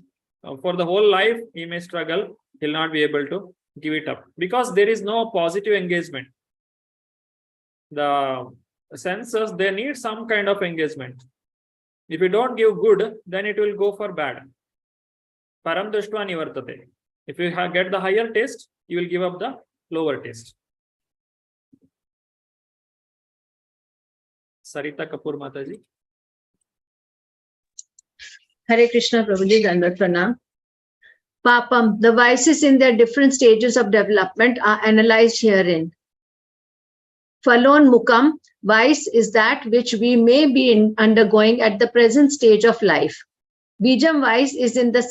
for the whole life, he may struggle. He'll not be able to give it up because there is no positive engagement. The senses, they need some kind of engagement. If you don't give good, then it will go for bad. Param drishtva nivartate. If you get the higher taste, you will give up the lower taste. Sarita Kapoor Mataji. Hare Krishna Prabhuji, Dandavat Pranam. Papam, the vices in their different stages of development are analyzed herein. Phalon mukam, vice is that which we may be undergoing at the present stage of life. Bijam vice is in the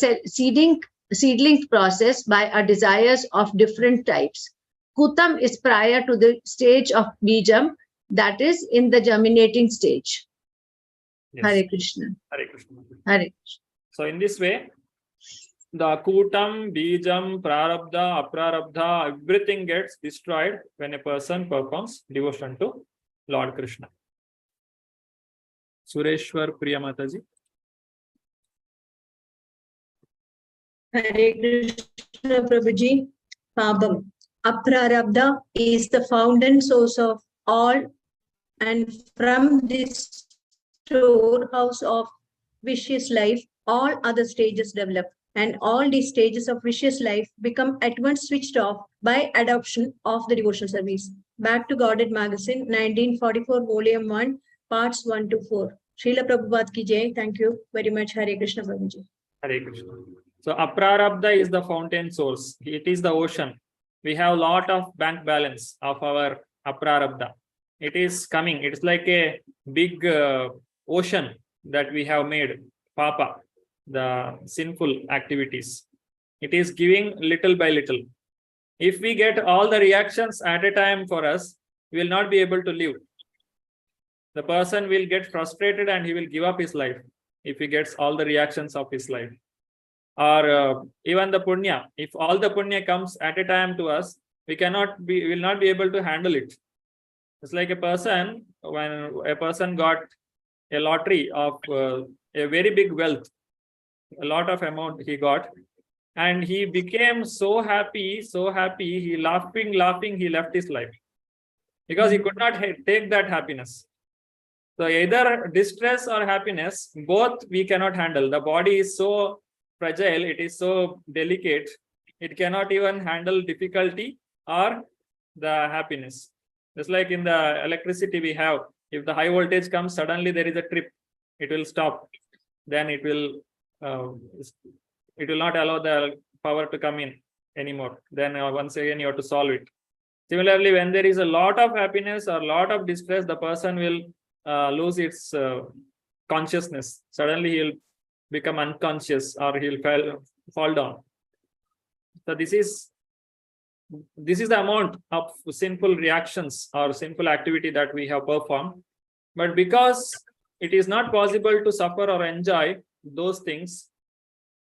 seedling process by our desires of different types. Kutam is prior to the stage of bijam that is in the germinating stage. Yes. Hare Krishna. Hare Krishna. Hare Krishna. So in this way, the Kutam, Bijam, Prarabdha, Aprarabdha, everything gets destroyed when a person performs devotion to Lord Krishna. Sureshwar Priyamataji. Hare Krishna Prabhuji. Pabam. Aprarabdha is the fountain source of all, and from this storehouse of vicious life, all other stages develop, and all these stages of vicious life become at once switched off by adoption of the devotional service. Back to Godhead Magazine, 1944, Volume 1, Parts 1 to 4. Srila Prabhupada ki jai. Thank you very much, Hare Krishna Prabhuji. Hare Krishna. So Aprarabdha is the fountain source. It is the ocean. We have a lot of bank balance of our Aprarabdha. It is coming. It's like a big ocean that we have made, Papa, the sinful activities. It is giving little by little. If we get all the reactions at a time for us, we will not be able to live. The person will get frustrated and he will give up his life if he gets all the reactions of his life. Or even the punya, if all the punya comes at a time to us, we will not be able to handle it. It's like a person, when a person got a lottery of a very big wealth, a lot of amount he got, and he became so happy, he laughing, he left his life because he could not take that happiness. So either distress or happiness, both we cannot handle. The body is so fragile, it is so delicate, it cannot even handle difficulty or the happiness. Just like in the electricity we have, if the high voltage comes, suddenly there is a trip, it will stop. Then it will not allow the power to come in anymore. Then once again you have to solve it. Similarly, when there is a lot of happiness or a lot of distress, the person will lose its consciousness. Suddenly he will become unconscious or he will fall down. So this is the amount of sinful reactions or sinful activity that we have performed. But because it is not possible to suffer or enjoy those things,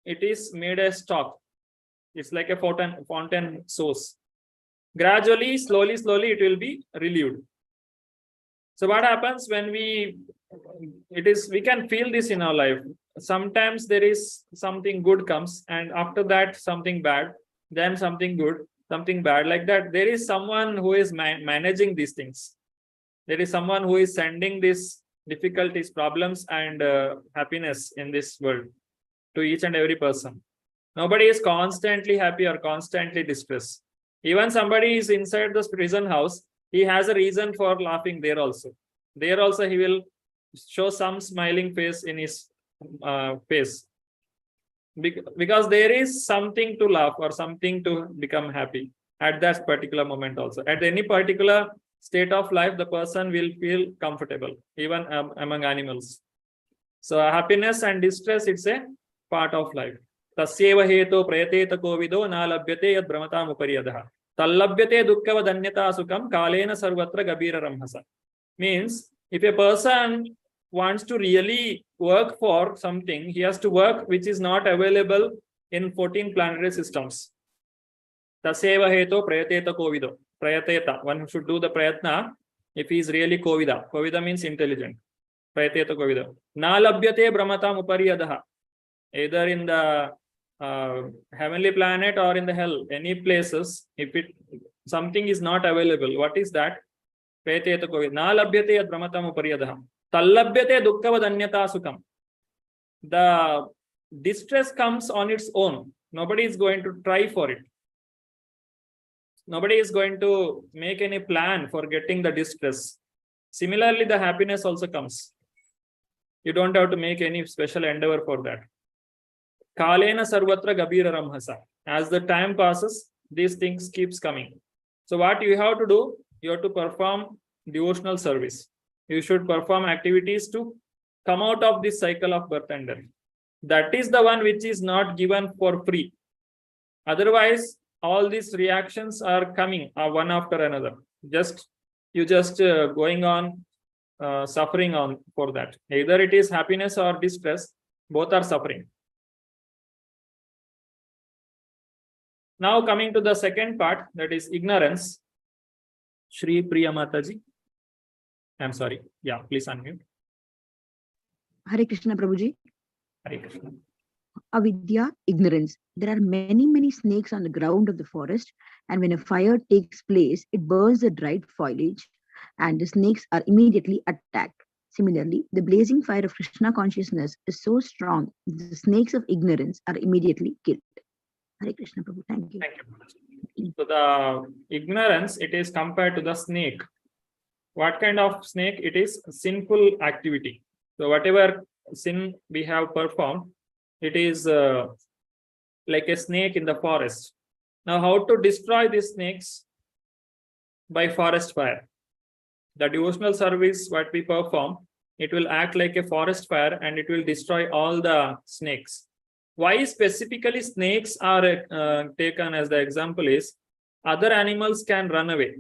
it is made a stock. It's like a fountain source. Gradually, slowly, it will be relieved. So what happens when we can feel this in our life. Sometimes there is something good comes, and after that something bad, then something good, something bad, like that. There is someone who is managing these things. There is someone who is sending these difficulties, problems, and happiness in this world to each and every person. Nobody is constantly happy or constantly distressed. Even somebody is inside the prison house, he has a reason for laughing there also. There also he will show some smiling face in his face. Because there is something to laugh or something to become happy at that particular moment also. At any particular state of life, the person will feel comfortable, even among animals. So happiness and distress, it's a part of life. Tasyeva heto prayateta kovido na labhyate yad brahmatam upariyadaha. Tallabhyate dukkava danyata sukam kalena sarvatra gabira ramhasa. Means, if a person wants to really work for something, he has to work which is not available in 14 planetary systems. Tasyeva heto prayateta kovido. Prayateta, one should do the prayatna if he is really kovida. Kovida means intelligent. Prayateta kovida. Na labhyate brahmatam upariyadaha. Either in the heavenly planet or in the hell, any places, if something is not available, what is that? Prayateta kovida. Na labhyate yad brahmatam upariyadaha. Tallabhyate dukkava danyata sukam. The distress comes on its own. Nobody is going to try for it. Nobody is going to make any plan for getting the distress. Similarly, the happiness also comes. You don't have to make any special endeavor for that. Kalena sarvatra gabira ramhasa. As the time passes, these things keeps coming. So what you have to do, you have to perform devotional service. You should perform activities to come out of this cycle of birth and death. That is the one which is not given for free. Otherwise, all these reactions are coming one after another. Just you just going on suffering on for that. Either it is happiness or distress, both are suffering. Now coming to the second part, that is ignorance. Shri Priya Mataji. I'm sorry. Yeah, please unmute. Hare Krishna Prabhuji. Hare Krishna. Avidya, ignorance. There are many snakes on the ground of the forest, and when a fire takes place, it burns the dried foliage, and the snakes are immediately attacked. Similarly, the blazing fire of Krishna consciousness is so strong, the snakes of ignorance are immediately killed. Hare Krishna Prabhu. Thank you. Thank you. So the ignorance, it is compared to the snake. What kind of snake? It is sinful activity. So whatever sin we have performed, it is like a snake in the forest. Now, how to destroy these snakes? By forest fire. The devotional service what we perform, it will act like a forest fire and it will destroy all the snakes. Why specifically snakes are taken as the example is, other animals can run away.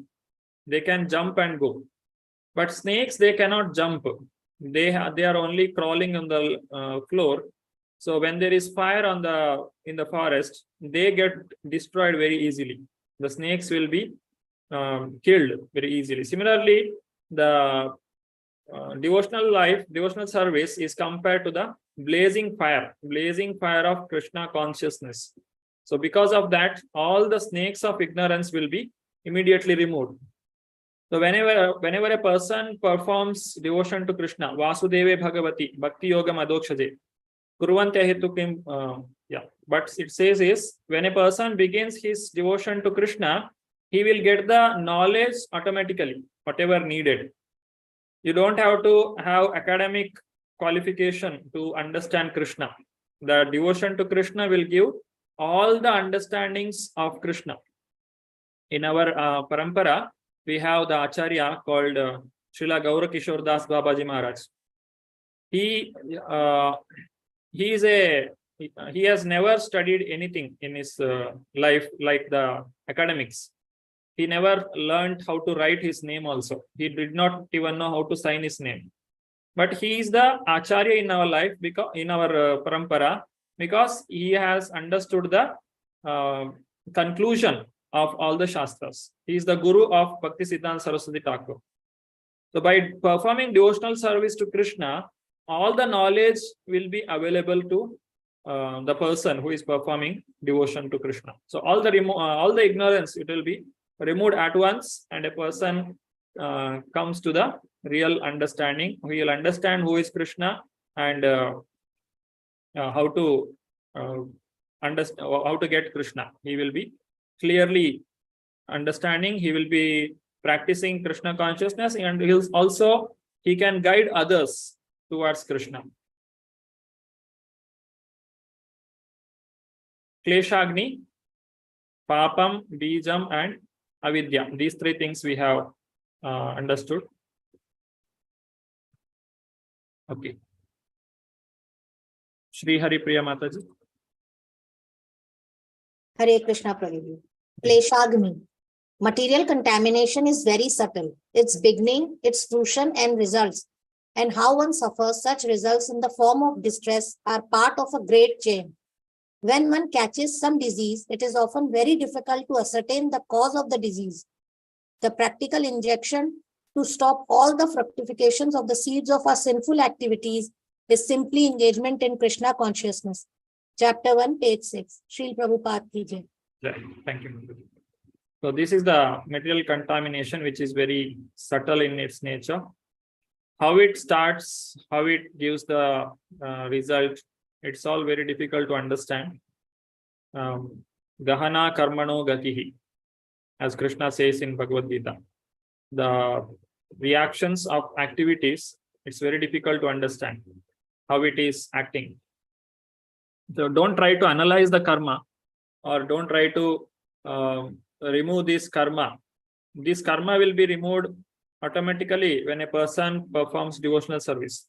They can jump and go. But snakes, they cannot jump. They are only crawling on the floor. So when there is fire in the forest, they get destroyed very easily. The snakes will be killed very easily. Similarly, the devotional service is compared to the blazing fire of Krishna consciousness. So because of that, all the snakes of ignorance will be immediately removed. So whenever a person performs devotion to Krishna, Vasudeve Bhagavati, Bhakti Yoga Madokshaje, Kurvante Hetukim, but it says is, when a person begins his devotion to Krishna, he will get the knowledge automatically, whatever needed. You don't have to have academic qualification to understand Krishna. The devotion to Krishna will give all the understandings of Krishna. In our parampara, we have the Acharya called Srila Gaura Kishore Das Babaji Maharaj. He has never studied anything in his life like the academics. He never learned how to write his name also. He did not even know how to sign his name. But he is the Acharya in our life, because in our parampara, because he has understood the conclusion of all the Shastras. He is the Guru of Bhakti Siddhanta Saraswati Thakur. So by performing devotional service to Krishna, all the knowledge will be available to the person who is performing devotion to Krishna. So all the ignorance, it will be removed at once, and a person comes to the real understanding. He will understand who is Krishna and how to understand, how to get Krishna. He will be clearly understanding. He will be practicing Krishna consciousness, and he can guide others towards Krishna. Kleshagni, Papam, Bijam, and Avidya. These three things we have understood. Okay. Shri Hari Priya Mataji. Hare Krishna Prabhuji. Kleshagni. Material contamination is very subtle. Its beginning, its fruition and results, and how one suffers such results in the form of distress are part of a great chain. When one catches some disease, it is often very difficult to ascertain the cause of the disease. The practical injection to stop all the fructifications of the seeds of our sinful activities is simply engagement in Krishna consciousness. Chapter 1, page 6. Srila Prabhupada ki jai. Thank you. So this is the material contamination, which is very subtle in its nature. How it starts, how it gives the result, it's all very difficult to understand. Gahana karmano gatihi, as Krishna says in Bhagavad Gita. The reactions of activities, it's very difficult to understand how it is acting. So don't try to analyze the karma, or don't try to remove this karma. This karma will be removed automatically when a person performs devotional service.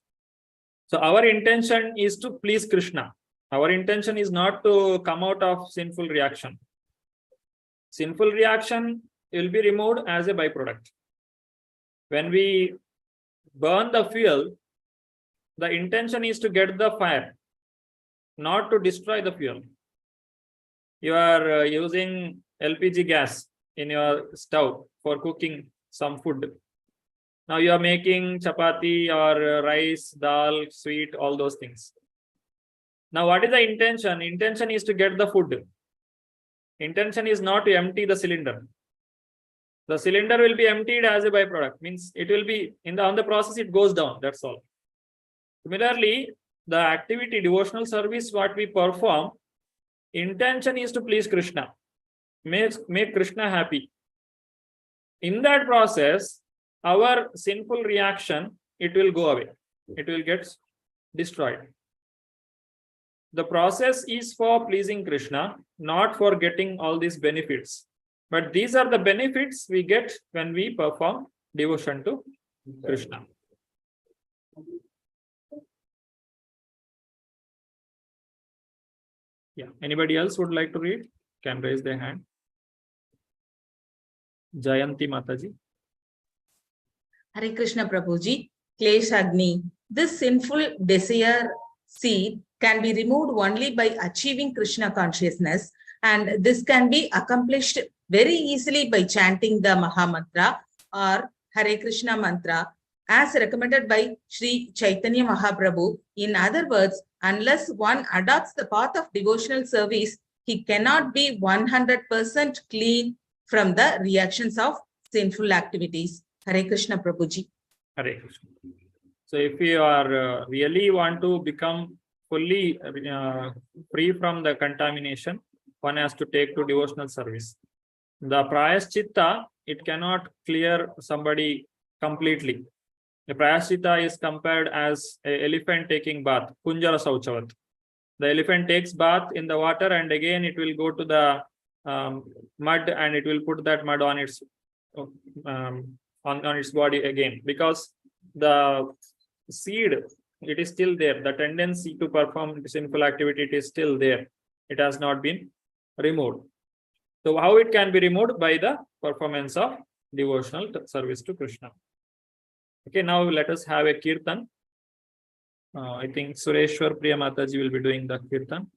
So our intention is to please Krishna. Our intention is not to come out of sinful reaction. Sinful reaction will be removed as a byproduct. when we burn the fuel, the intention is to get the fire, not to destroy the fuel. You are using LPG gas in your stove for cooking some food. Now you are making chapati or rice, dal, sweet, all those things. Now what is the intention? Intention is to get the food. Intention is not to empty the cylinder. The cylinder will be emptied as a byproduct. Means it will be on the process, it goes down. That's all. Similarly, the activity, devotional service, what we perform, intention is to please Krishna, make Krishna happy. In that process, our sinful reaction, it will go away. It will get destroyed. The process is for pleasing Krishna, not for getting all these benefits. But these are the benefits we get when we perform devotion to Krishna. Yeah. Anybody else would like to read? Can raise their hand. Jayanti Mataji. Hare Krishna Prabhuji, Kleshagni. This sinful desire seed can be removed only by achieving Krishna consciousness, and this can be accomplished very easily by chanting the Mahamantra or Hare Krishna mantra as recommended by Sri Chaitanya Mahaprabhu. In other words, unless one adopts the path of devotional service, he cannot be 100% clean from the reactions of sinful activities. Hare Krishna Prabhuji. Hare Krishna. So if you are really want to become fully free from the contamination, one has to take to devotional service. The prayaschitta, it cannot clear somebody completely. The prayaschitta is compared as an elephant taking bath, Kunjara Sauchavat. The elephant takes bath in the water and again it will go to the mud and it will put that mud on its on its body again, because the seed, it is still there. The tendency to perform sinful activity, it is still there. It has not been removed. So how it can be removed? By the performance of devotional service to Krishna. Okay, now let us have a kirtan. I think Sureshwar Priya Mataji will be doing the kirtan.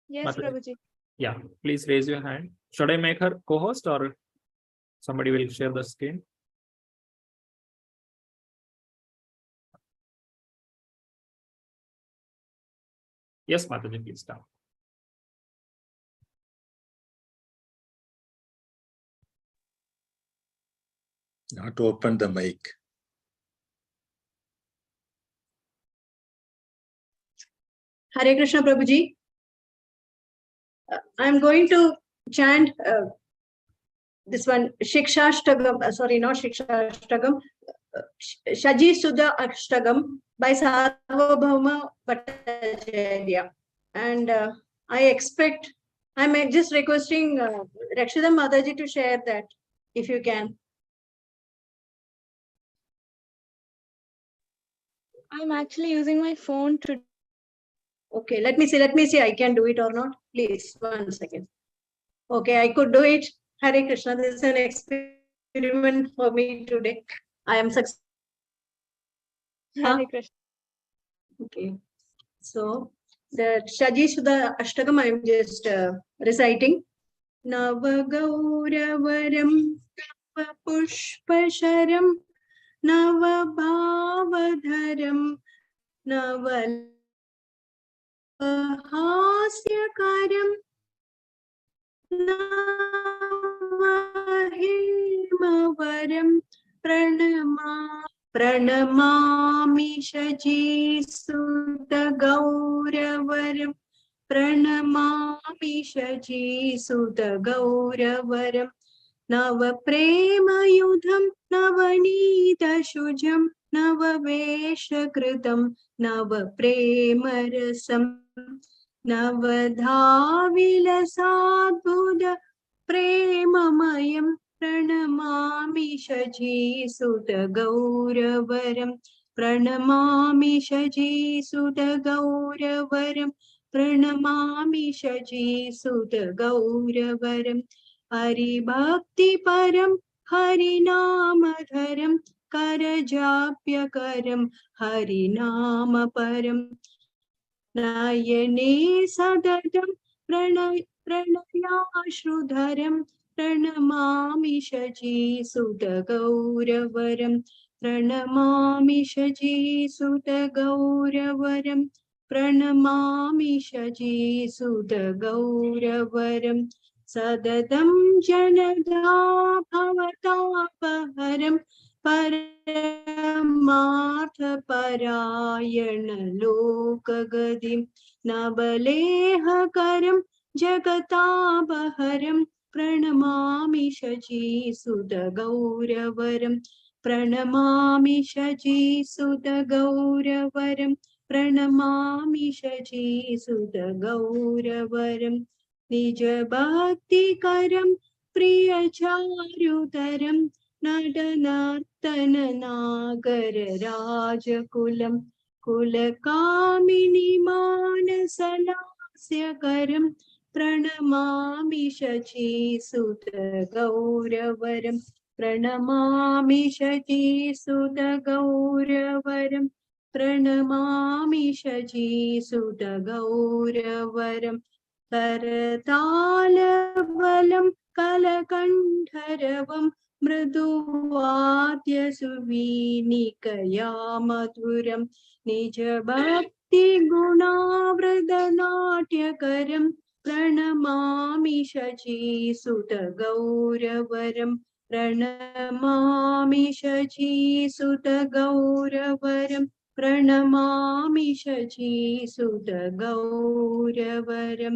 Yes, Mataji. Prabhuji. Yeah, please raise your hand. Should I make her co-host or somebody will share the screen? Yes, Mataji, please start. Not open the mic. Hare Krishna Prabhuji. I'm going to chant this one, Shikshashtagam, sorry, not Shikshashtagam, Shaji Sudha Ashtagam by Sarvabhauma Bhattacharya. And I'm just requesting Rakshita Mataji to share that, if you can. I'm actually using my phone to. Okay, let me see, I can do it or not. Please, 1 second. Okay, I could do it. Hare Krishna, this is an experiment for me today. I am successful. Hare Krishna. Okay, so the Shaji Sudha Ashtagam I am just reciting. Navagauravaram Pushpasharam Navabhavadharam Navahashyakaram Navahimavaram Pranamami Shaji Sudha Gauravaram Pranamami Shaji Sudha Gauravaram Nava Prema Yudham Navanita Shujam Nava Veshakritam Nava Prema Rasam Navadhavilasadbuddha Premamayam Pranamami Shaji Sudha Gauravaram Pranamami Shaji Sudha Gauravaram Pranamami Shaji Sudha Gauravaram Hari Bhakti Param हरिनामधरं करजाप्यकरं हरिनामपरं नयने सततं प्रणयाश्रुधरं प्रणमामि शचीसुतगौरवरं प्रणमामि शचीसुतगौरवरं प्रणमामि शचीसुतगौरवरं सततं जनदा भवतापहरं परमार्थपरायण लोकगतिं नवलेहकरं जगतापहरं प्रणमामि शचीसुतगौरवरं प्रणमामि शचीसुतगौरवरं प्रणमामि शचीसुतगौरवरं निजभक्तिकरं प्रियचारुतरं नटनर्तननागरराजकुलं कुलकामिनी मानसलास्यकरं प्रणमामि शचीसुतगौरवरं प्रणमामि शचीसुतगौरवरं प्रणमामि शचीसुतगौरवरं करतालबलं कलकण्ठरवं मृदुवाद्यसुवीनिकया मधुरं निजभक्तिगुणावृतनाट्यकरं प्रणमामि शचीसुतगौरवरं प्रणमामि शचीसुतगौरवरं प्रणमामि शचीसुतगौरवरं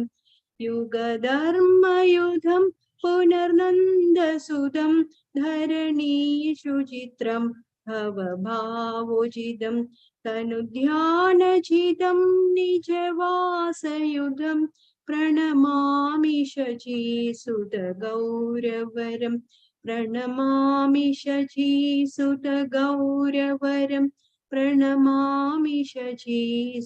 युगधर्मयुधं पुनर्नन्दसुतं धरणीषु चित्रं भवभावोजितं तनुध्यानचितं निजवासयुधं प्रणमामि शचीसुतगौरवरं प्रणमामि शचीसुतगौरवरं प्रणमामि शचीसुतगौरवरम्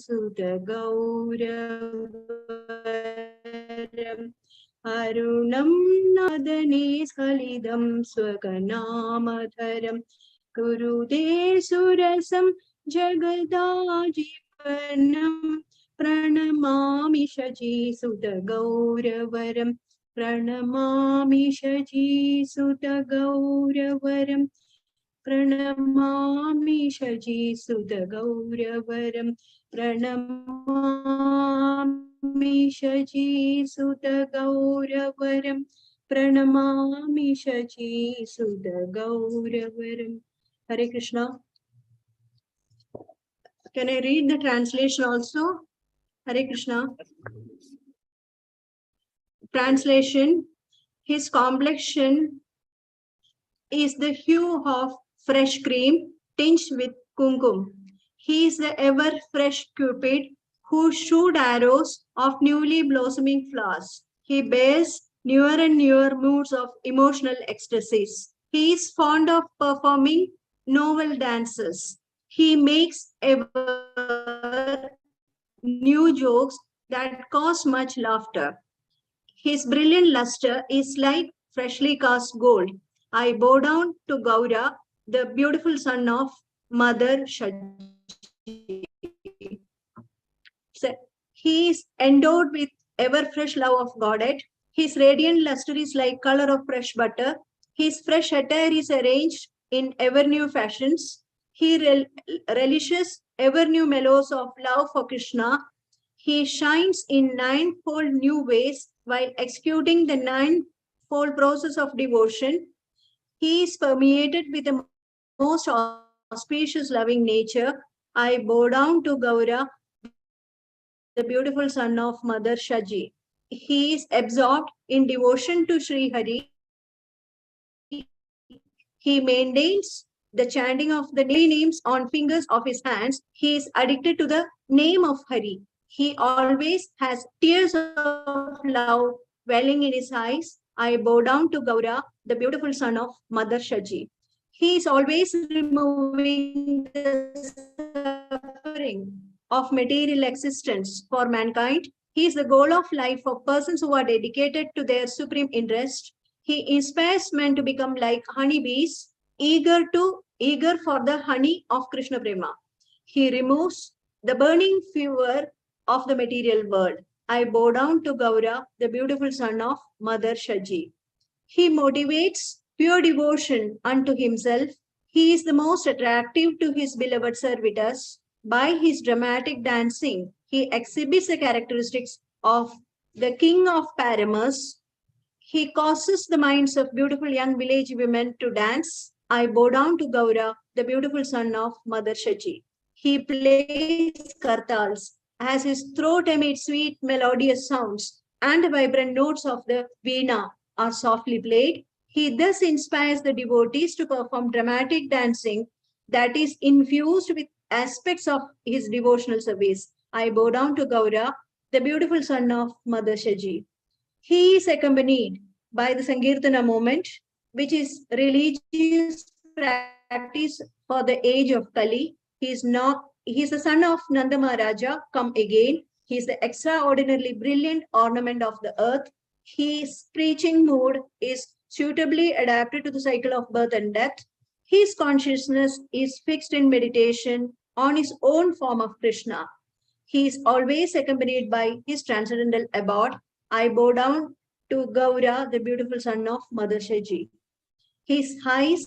अरुणं नदने स्खलितं स्वकनामधरं कुरुते सुरसं जगदाजीवनं प्रणमामि शचीसुतगौरवरं प्रणमामि शचीसुतगौरवरं प्रणमामि शचीसुतगौरवरं प्रणमामि शचीसुतगौरवरं प्रणमामि शचीसुतगौरवरं. Hare Krishna. Can I read the translation also? Hare Krishna. Translation. His complexion is the hue of fresh cream tinged with kumkum. He is the ever fresh Cupid who shoot arrows of newly blossoming flowers. He bears newer and newer moods of emotional ecstasies. He is fond of performing novel dances. He makes ever new jokes that cause much laughter. His brilliant luster is like freshly cast gold. I bow down to Gaura, the beautiful son of Mother Shaji. He is endowed with ever fresh love of Godhead. His radiant luster is like color of fresh butter. His fresh attire is arranged in ever new fashions. He relishes ever new mellows of love for Krishna. He shines in ninefold new ways while executing the ninefold process of devotion. He is permeated with the most auspicious loving nature. I bow down to Gaura, the beautiful son of Mother Shaji. He is absorbed in devotion to Sri Hari. He maintains the chanting of the names on fingers of his hands. He is addicted to the name of Hari. He always has tears of love welling in his eyes. I bow down to Gaura, the beautiful son of Mother Shaji. He is always removing the suffering of material existence for mankind. He is the goal of life for persons who are dedicated to their supreme interest. He inspires men to become like honeybees, eager for the honey of Krishna Prema. He removes the burning fever of the material world. I bow down to Gaura, the beautiful son of Mother Shaji. He motivates pure devotion unto himself. He is the most attractive to his beloved servitors. By his dramatic dancing, he exhibits the characteristics of the king of paramours. He causes the minds of beautiful young village women to dance. I bow down to Gaura, the beautiful son of Mother Shaji. He plays kartals as his throat emits sweet melodious sounds and the vibrant notes of the veena are softly played. He thus inspires the devotees to perform dramatic dancing that is infused with aspects of his devotional service. I bow down to Gaura, the beautiful son of Mother Shaji. He is accompanied by the Sankirtana movement, which is religious practice for the age of Kali. He is the son of Nanda Maharaja, come again. He is the extraordinarily brilliant ornament of the earth. His preaching mood is suitably adapted to the cycle of birth and death. His consciousness is fixed in meditation on his own form of Krishna. He is always accompanied by his transcendental abode. I bow down to Gaura, the beautiful son of Mother Shaji. His eyes,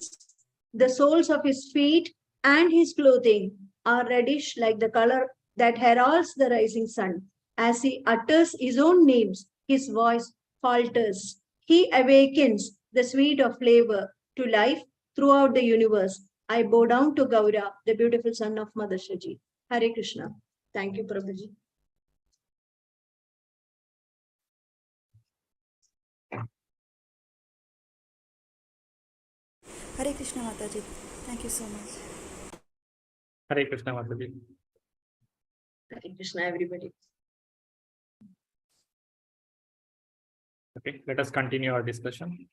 the soles of his feet, and his clothing are reddish like the color that heralds the rising sun. As he utters his own names, his voice falters. He awakens the sweet of flavor to life throughout the universe. I bow down to Gaura, the beautiful son of Mother Shaji. Hare Krishna. Thank you, Prabhuji. Hare Krishna Mataji. Thank you so much. Hare Krishna Mataji. Hare Krishna, everybody. Okay, let us continue our discussion.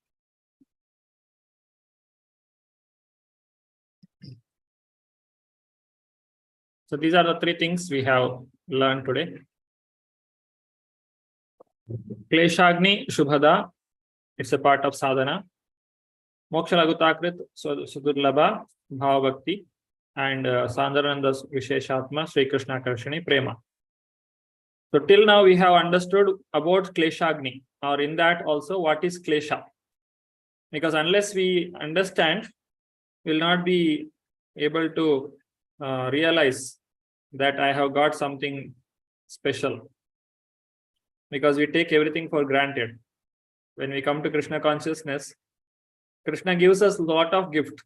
So these are the three things we have learned today. Kleshagni Shubhada, it's a part of sadhana. Moksha Lagutakrit Sudurlabha Bhava Bhakti and Sandharananda Visheshatma Sri Krishna Karshani Prema. So till now we have understood about Kleshagni, or in that also what is Klesha. Because unless we understand, we will not be able to realize that I have got something special. Because we take everything for granted. When we come to Krishna consciousness, Krishna gives us a lot of gift,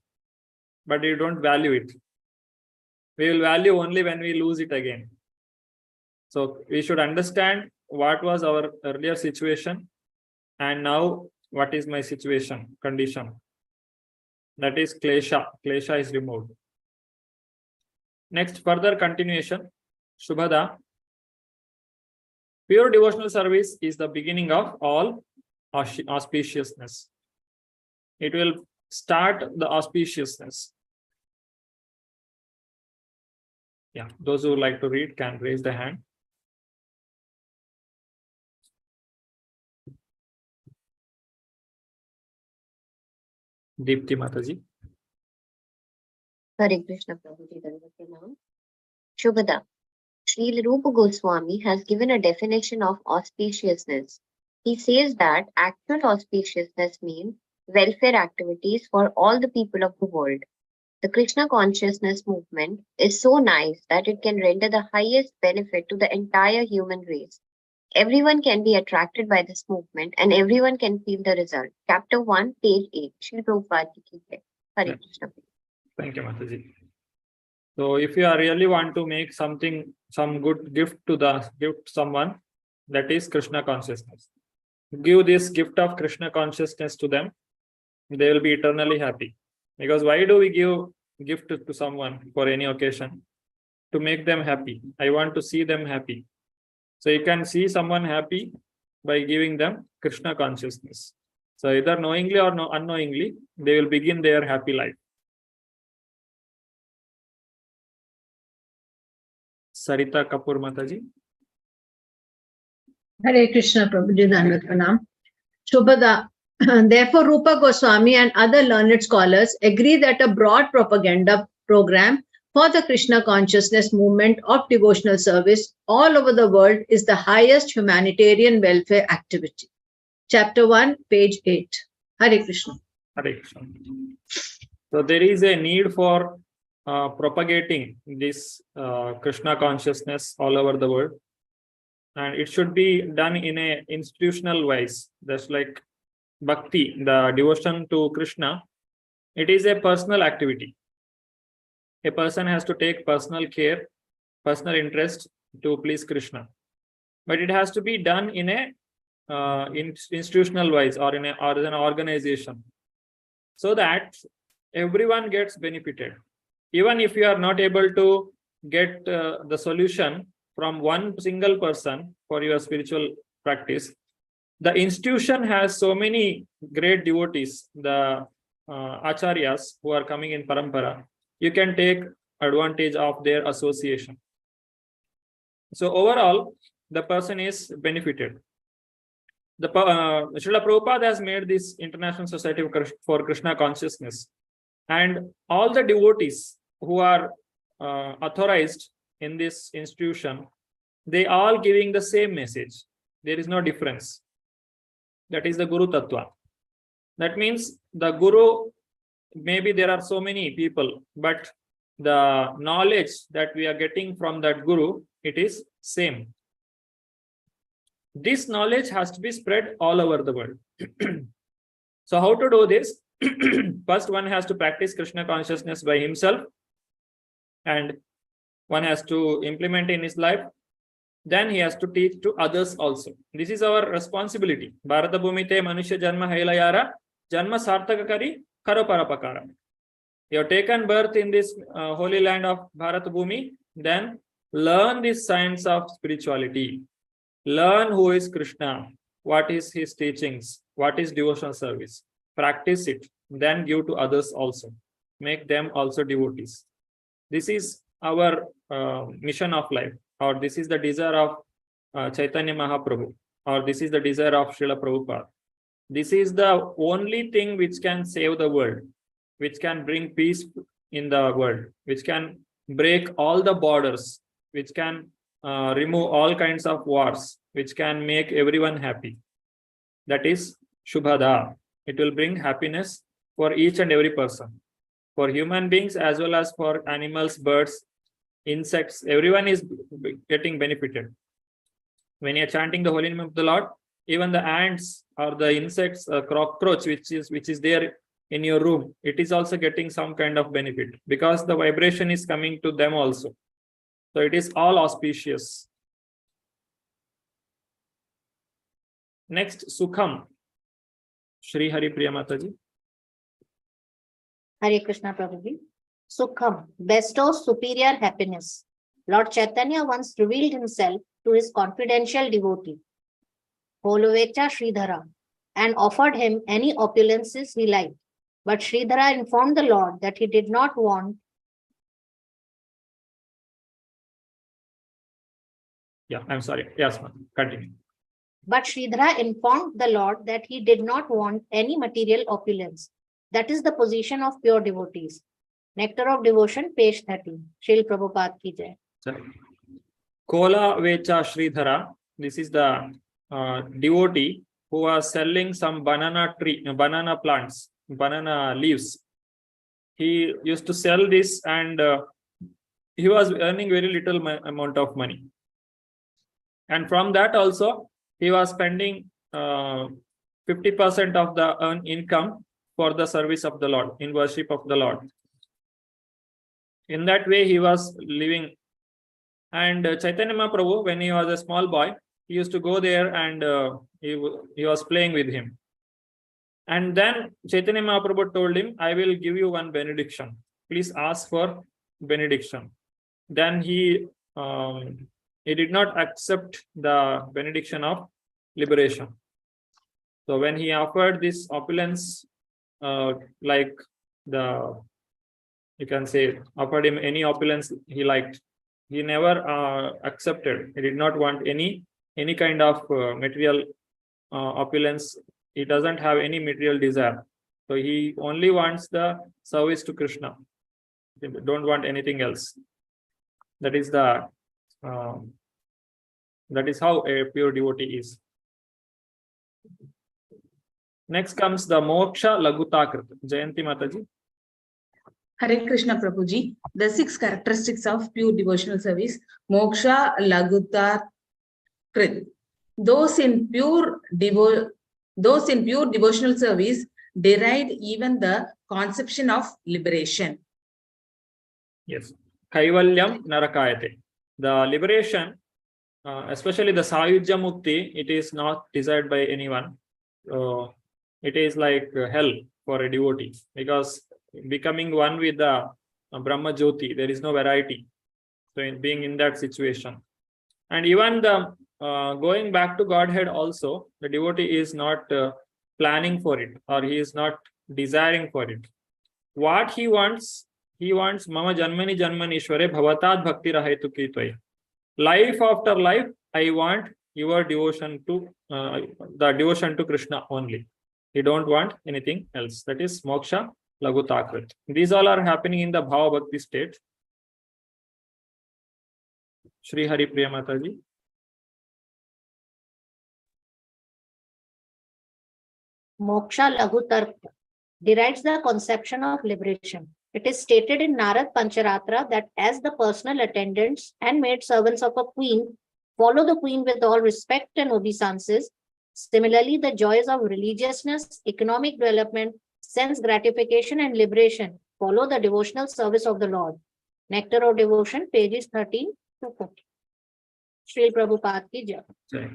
but we don't value it. We will value only when we lose it again. So we should understand what was our earlier situation and now what is my situation, condition. That is Klesha. Klesha is removed. Next, further continuation, Shubhada. Pure devotional service is the beginning of all auspiciousness. It will start the auspiciousness. Yeah, those who like to read can raise the hand. Deepti Mataji. Hare Krishna Prabhuji Dandavat. Shubhada. Srila Rupa Goswami has given a definition of auspiciousness. He says that actual auspiciousness means welfare activities for all the people of the world. The Krishna consciousness movement is so nice that it can render the highest benefit to the entire human race. Everyone can be attracted by this movement and everyone can feel the result. Chapter 1, page 8. Srila Prabhupada Ki Jai. Hare Krishna. Thank you, Mataji. So if you really want to make something, some good gift to someone, that is Krishna consciousness. Give this gift of Krishna consciousness to them, they will be eternally happy. Because why do we give gift to someone for any occasion? To make them happy. I want to see them happy. So you can see someone happy by giving them Krishna consciousness. So either knowingly or unknowingly, they will begin their happy life. Sarita Kapoor Mataji. Hare Krishna Prabhuji Dandavat Pranam. Shubhada. Therefore, Rupa Goswami and other learned scholars agree that a broad propaganda program for the Krishna consciousness movement of devotional service all over the world is the highest humanitarian welfare activity. Chapter 1, page 8. Hare Krishna. Hare Krishna. So there is a need for propagating this Krishna consciousness all over the world, and it should be done in a institutional wise. That's like Bhakti, the devotion to Krishna. It is a personal activity. A person has to take personal care, personal interest to please Krishna, but it has to be done in a institutional wise or in an organization, so that everyone gets benefited. Even if you are not able to get the solution from one single person for your spiritual practice, the institution has so many great devotees, the acharyas who are coming in parampara. You can take advantage of their association. So overall, the person is benefited. The Srila Prabhupada has made this International Society for Krishna Consciousness, and all the devotees who are authorized in this institution, they all giving the same message. There is no difference. That is the Guru Tattva. That means the Guru, maybe there are so many people, but the knowledge that we are getting from that Guru, it is same. This knowledge has to be spread all over the world. So how to do this? First, one has to practice Krishna consciousness by himself, and one has to implement in his life. Then he has to teach to others also. This is our responsibility. Bharata Bhumite Manushya Janma Hailayara Janma Sartakakari Karo Parapakara. You have taken birth in this holy land of Bharat Bhumi, then learn this science of spirituality. Learn who is Krishna, what is his teachings, what is devotional service. Practice it, then give to others also. Make them also devotees. This is our mission of life, or this is the desire of Chaitanya Mahaprabhu, or this is the desire of Srila Prabhupada. This is the only thing which can save the world, which can bring peace in the world, which can break all the borders, which can remove all kinds of wars, which can make everyone happy. That is Shubhada. It will bring happiness for each and every person, for human beings as well as for animals, birds, insects. Everyone is getting benefited. When you are chanting the holy name of the Lord, even the ants or the insects, cockroach, which is there in your room, it is also getting some kind of benefit, because the vibration is coming to them also. So it is all auspicious. Next, Sukham. Shri Hari Priya Mataji. Hare Krishna Prabhuji. Sukham bestows superior happiness. Lord Chaitanya once revealed himself to his confidential devotee, Holovecha Sridhara, and offered him any opulences he liked. But Sridhara informed the Lord that he did not want. Yeah, I'm sorry. Yes, ma'am. Continue. But Sridhara informed the Lord that he did not want any material opulence. That is the position of pure devotees. Nectar of Devotion, page 13. Srila Prabhupada ki jai. Kola Vecha Sridhara. This is the devotee who was selling some banana plants, banana leaves. He used to sell this, and he was earning very little amount of money. And from that also, he was spending 50% of the earned income for the service of the Lord, in worship of the Lord. In that way, he was living. And Chaitanya Mahaprabhu, when he was a small boy, he used to go there, and he was playing with him. And then Chaitanya Mahaprabhu told him, I will give you one benediction. Please ask for benediction. Then he did not accept the benediction of liberation. So when he offered this opulence, like you can say, offered him any opulence he liked, he never accepted. He did not want any kind of material opulence He doesn't have any material desire. So he only wants the service to Krishna. He don't want anything else. That is the that is how a pure devotee is. Next comes the moksha lagutakrit. Jayanti Mataji. Hare Krishna Prabhuji. The 6 characteristics of pure devotional service. Moksha laguta krit. Those in pure devotional service deride even the conception of liberation. Yes. Kaivalyam narakayate. The liberation, especially the Sayujya Mukti, it is not desired by anyone. It is like hell for a devotee, because becoming one with the Brahma Jyoti, there is no variety. So in being in that situation, and even the going back to Godhead also, the devotee is not planning for it, or he is not desiring for it. What he wants Mama Janmani Janmanishware Bhavatad Bhakti Rahaitu Kitwai. Life after life, I want your devotion to the devotion to Krishna only. You don't want anything else. That is moksha lagutakrit. These all are happening in the Bhava Bhakti state. Shri Hari Priya Mataji. Moksha Lagutark derides the conception of liberation. It is stated in Narad Pancharatra that as the personal attendants and maid servants of a queen follow the queen with all respect and obeisances, similarly the joys of religiousness, economic development, sense gratification and liberation follow the devotional service of the Lord. Nectar of Devotion, pages 13 to 14. Shri Prabhupada ki jai.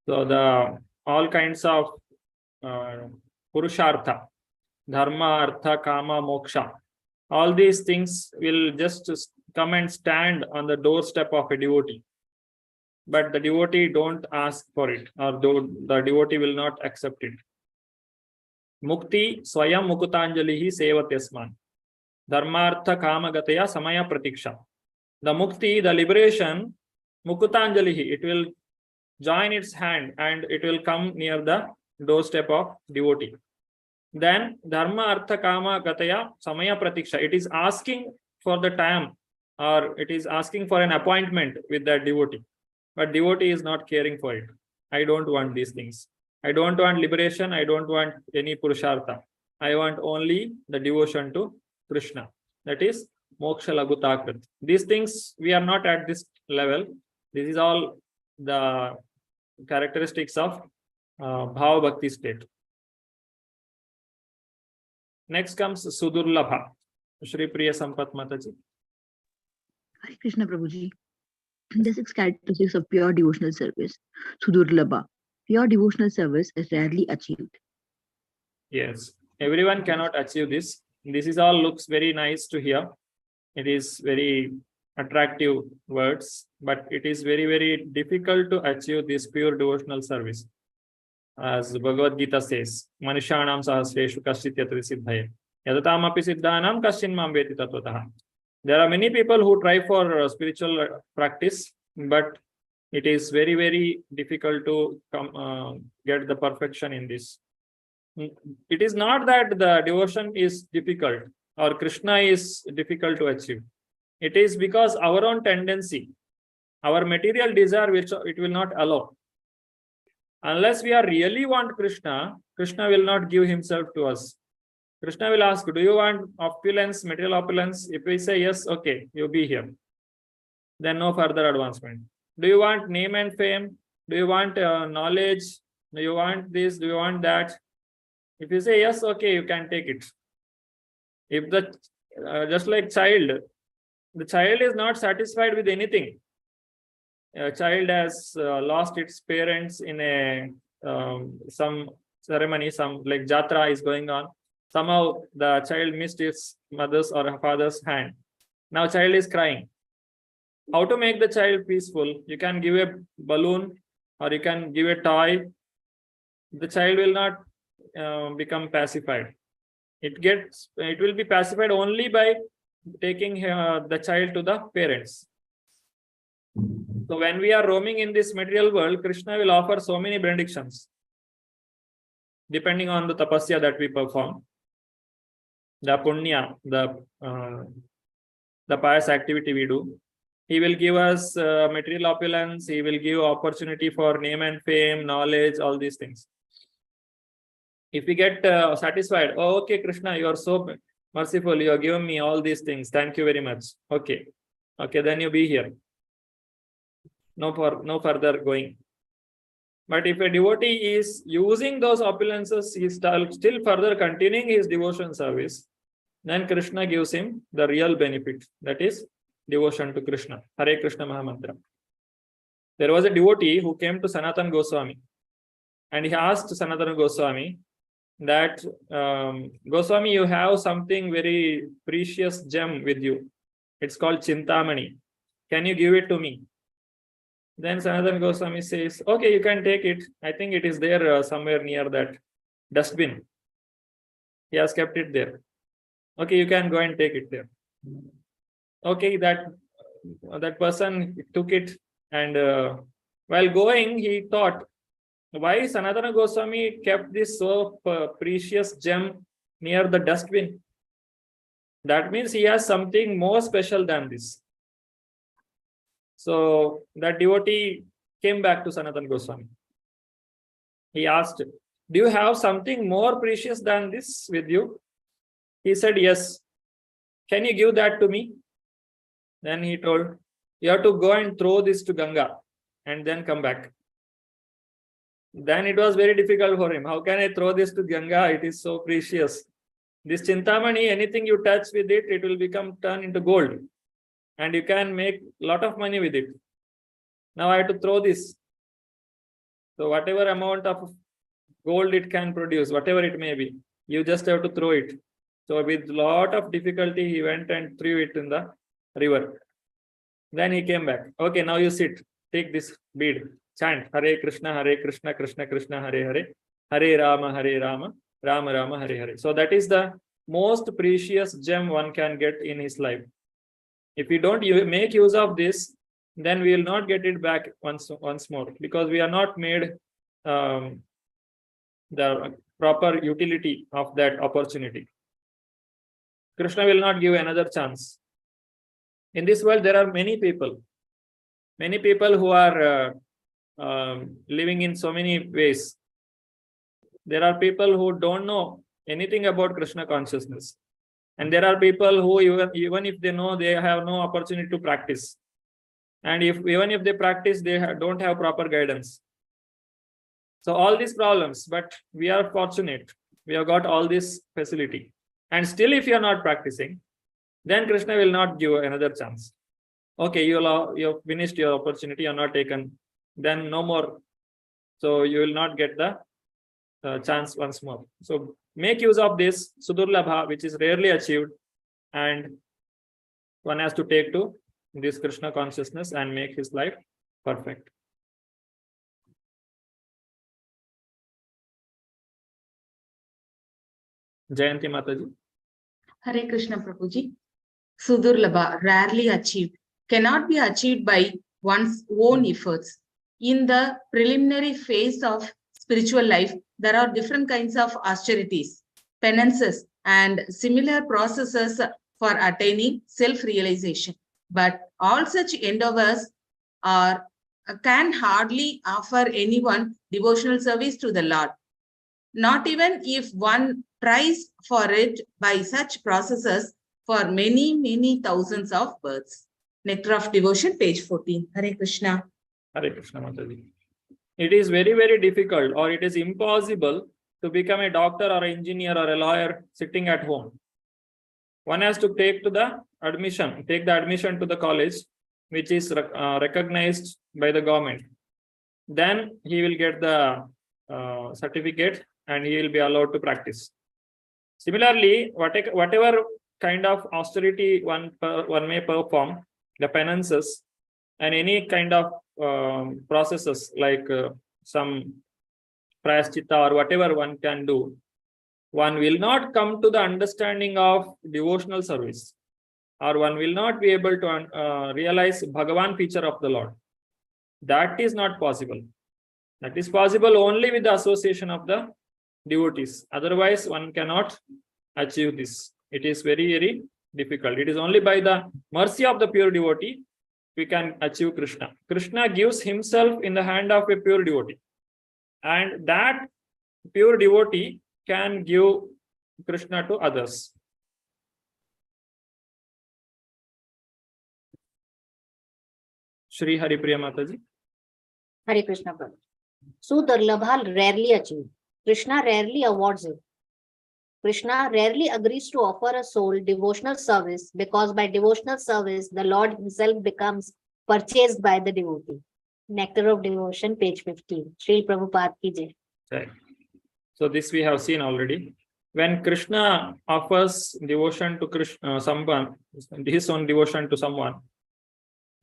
So the all kinds of Purushartha, Dharma, Artha, Kama, Moksha, all these things will just come and stand on the doorstep of a devotee. But the devotee don't ask for it, or the devotee will not accept it. Mukti Swayam Mukutanjalihi Sevatyasman. Dharmartha Kama Gataya Samaya Pratiksha. The Mukti, the liberation, Mukutanjalihi, it will join its hand and it will come near the doorstep of devotee. Then Dharma Artha Kama Gataya Samaya Pratiksha. It is asking for the time, or it is asking for an appointment with that devotee. But devotee is not caring for it. I don't want these things. I don't want liberation. I don't want any Purushartha. I want only the devotion to Krishna. That is Moksha Lagutakrit. These things, we are not at this level. This is all the characteristics of Bhava Bhakti state. Next comes Sudurlabha. Shri Priya Sampat Mataji. Hare Krishna Prabhuji. The 6 characteristics of pure devotional service. Sudurlabha. Pure devotional service is rarely achieved. Yes, everyone cannot achieve this. This is all looks very nice to hear. It is very attractive words, but it is very, very difficult to achieve this pure devotional service. As Bhagavad Gita says, Manishanam sahasreshu kaschit yatri siddhaye. Yadatam api siddhanam kaschin mam veti tatvatah. There are many people who try for spiritual practice, but it is very, very difficult to get the perfection in this. It is not that the devotion is difficult or Krishna is difficult to achieve. It is because our own tendency, our material desire, which it will not allow. Unless we are really want Krishna, Krishna will not give himself to us. Krishna will ask, do you want opulence, material opulence? If we say yes, okay, you be here. Then no further advancement. Do you want name and fame? Do you want knowledge? Do you want this? Do you want that? If you say yes, okay, you can take it. If the just like child, the child is not satisfied with anything. A child has lost its parents in a some ceremony, some like jatra is going on. Somehow the child missed its mother's or father's hand. Now child is crying. How to make the child peaceful? You can give a balloon or you can give a toy. The child will not become pacified. It will be pacified only by taking the child to the parents. So when we are roaming in this material world, Krishna will offer so many benedictions. depending on the tapasya that we perform, the punya, the pious activity we do. He will give us material opulence. He will give opportunity for name and fame, knowledge, all these things. If we get satisfied, oh, okay, Krishna, you are so merciful. You are giving me all these things. Thank you very much. Okay. Okay, then you be here. No further going. But if a devotee is using those opulences, he is still further continuing his devotion service, then Krishna gives him the real benefit. That is devotion to Krishna. Hare Krishna Mahamantra. There was a devotee who came to Sanatana Goswami, and he asked Sanatana Goswami that, Goswami, you have something very precious gem with you. It's called Chintamani. Can you give it to me? Then Sanatana Goswami says, okay, you can take it. I think it is there somewhere near that dustbin. He has kept it there. Okay, you can go and take it there. Okay, that person took it, and while going, he thought, why Sanatana Goswami kept this so precious gem near the dustbin? That means he has something more special than this. So that devotee came back to Sanatana Goswami. He asked, do you have something more precious than this with you? He said, yes. Can you give that to me? Then he told, you have to go and throw this to Ganga and then come back. Then it was very difficult for him. How can I throw this to Ganga? It is so precious. This Chintamani, anything you touch with it, it will turn into gold. And you can make a lot of money with it. Now I have to throw this. So whatever amount of gold it can produce, whatever it may be, you just have to throw it. So with a lot of difficulty, he went and threw it in the river. Then he came back. Okay, now you sit. Take this bead. Chant Hare Krishna, Krishna Krishna, Hare Hare, Hare Rama, Rama Rama, Hare Hare. So that is the most precious gem one can get in his life. If we don't make use of this, then we will not get it back once more, because we are not made the proper utility of that opportunity. Krishna will not give another chance. In this world, there are many people who are living in so many ways. There are people who don't know anything about Krishna consciousness. And there are people who even if they know, they have no opportunity to practice. And even if they practice, they don't have proper guidance. So all these problems, but we are fortunate. We have got all this facility. And still, if you are not practicing, then Krishna will not give another chance. Okay, you have finished your opportunity, you are not taken, then no more. So you will not get the chance once more. So make use of this Sudurlabha, which is rarely achieved, and one has to take to this Krishna consciousness and make his life perfect. Jayanti Mataji. Hare Krishna Prabhuji. Sudurlabha, rarely achieved, cannot be achieved by one's own efforts. In the preliminary phase of spiritual life, there are different kinds of austerities, penances, and similar processes for attaining self-realization. But all such endeavors can hardly offer anyone devotional service to the Lord. Not even if one tries for it by such processes for many, many thousands of births. Nectar of Devotion, page 14. Hare Krishna. Hare Krishna Mataji. It is very, very difficult, or it is impossible to become a doctor or an engineer or a lawyer sitting at home. One has to take the admission to the college, which is recognized by the government. Then he will get the certificate and he will be allowed to practice. Similarly, whatever kind of austerity one may perform, the penances and any kind of processes like some prayaschitta or whatever one can do, one will not come to the understanding of devotional service, or one will not be able to realize Bhagavan feature of the Lord. That is not possible. That is possible only with the association of the devotees. Otherwise, one cannot achieve this. It is very, very difficult. It is only by the mercy of the pure devotee we can achieve Krishna. Krishna gives himself in the hand of a pure devotee. And that pure devotee can give Krishna to others. Shri Haripriya Mataji. Hare Krishna Prabhu. Sudarlabha rarely achieved. Krishna rarely awards it. Krishna rarely agrees to offer a soul devotional service because by devotional service, the Lord himself becomes purchased by the devotee. Nectar of Devotion, page 15. Srila Prabhupada ki jai. Right. So this we have seen already. When Krishna offers devotion to Krishna, someone, his own devotion to someone,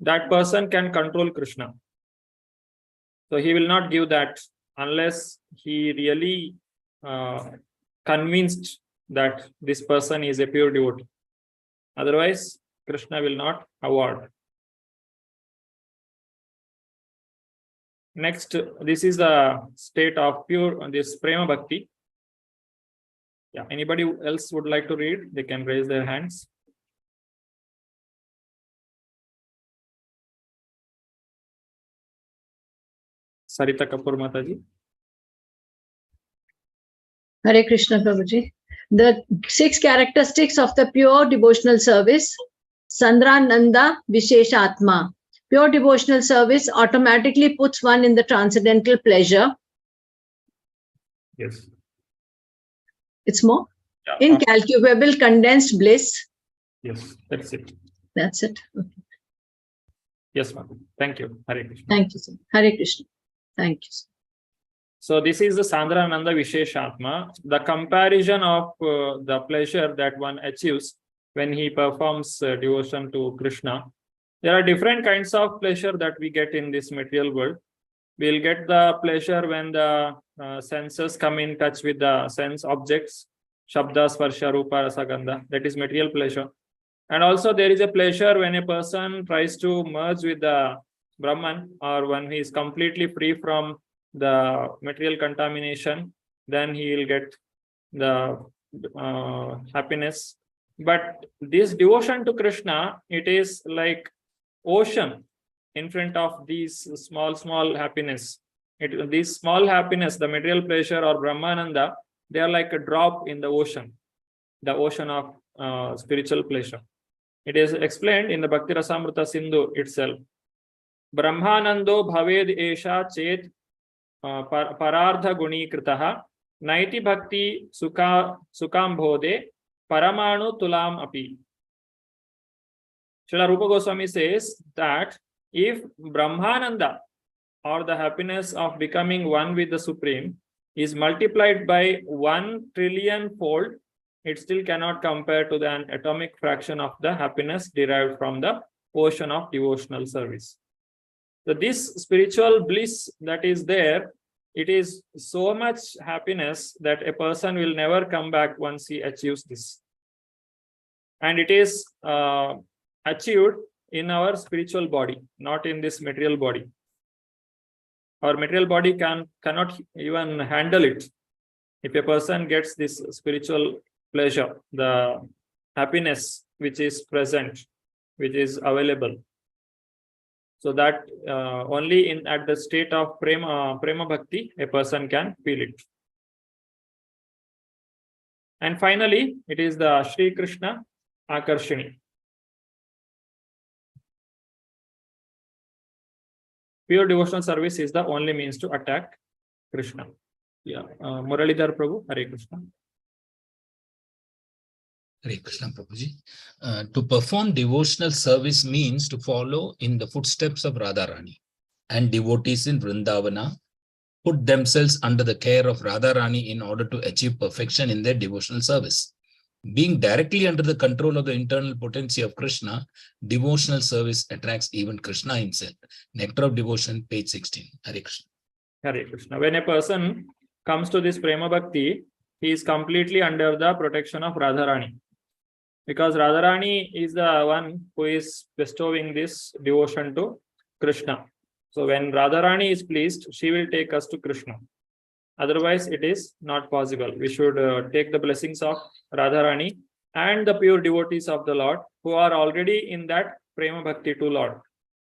that person can control Krishna. So he will not give that unless he really convinced that this person is a pure devotee. Otherwise, Krishna will not award. Next, this is the state of pure, this Prema Bhakti. Yeah, anybody else would like to read? They can raise their hands. Sarita Kapoor Mataji. Hare Krishna Prabhuji. The 6 characteristics of the pure devotional service. Sandrananda Visheshatma. Pure devotional service automatically puts one in the transcendental pleasure. Yes. It's more. Yeah. Incalculable condensed bliss. Yes, that's it. That's it. Okay. Yes, ma'am. Thank you. Hare Krishna. Thank you, sir. Hare Krishna. Thank you, sir. So this is the Sandrananda Visheshatma, the comparison of the pleasure that one achieves when he performs devotion to Krishna. There are different kinds of pleasure that we get in this material world. We'll get the pleasure when the senses come in touch with the sense objects, Shabda, Sparsha, Rupa, Rasa, Gandha. That is material pleasure. And also there is a pleasure when a person tries to merge with the Brahman, or when he is completely free from the material contamination, then he will get the happiness. But this devotion to Krishna, it is like ocean in front of these small happiness. This small happiness, the material pleasure or Brahmananda, they are like a drop in the ocean of spiritual pleasure. It is explained in the Bhakti Rasamrita Sindhu itself. Brahmanando bhaved esha chet parardha guni kritaha naiti bhakti sukam bhode paramanu tulam api. Srila Rupa Goswami says that if Brahmananda, or the happiness of becoming one with the Supreme, is multiplied by 1 trillion fold, it still cannot compare to an atomic fraction of the happiness derived from the ocean of devotional service. So this spiritual bliss that is there, it is so much happiness that a person will never come back once he achieves this. And it is achieved in our spiritual body, not in this material body. Our material body cannot even handle it. If a person gets this spiritual pleasure, the happiness which is present, which is available, so that only at the state of prema bhakti a person can feel it. And finally, it is the Shri Krishna Akarshini. Pure devotional service is the only means to attack Krishna. Yeah, Muralidhar Prabhu, Hare Krishna. Hare Krishna Prabhuji. To perform devotional service means to follow in the footsteps of Radharani, and devotees in Vrindavana put themselves under the care of Radharani in order to achieve perfection in their devotional service. Being directly under the control of the internal potency of Krishna, devotional service attracts even Krishna himself. Nectar of Devotion, page 16. Hare Krishna. Hare Krishna. When a person comes to this Prema Bhakti, he is completely under the protection of Radharani. Because Radharani is the one who is bestowing this devotion to Krishna. So when Radharani is pleased, she will take us to Krishna. Otherwise, it is not possible. We should take the blessings of Radharani and the pure devotees of the Lord who are already in that Prema Bhakti to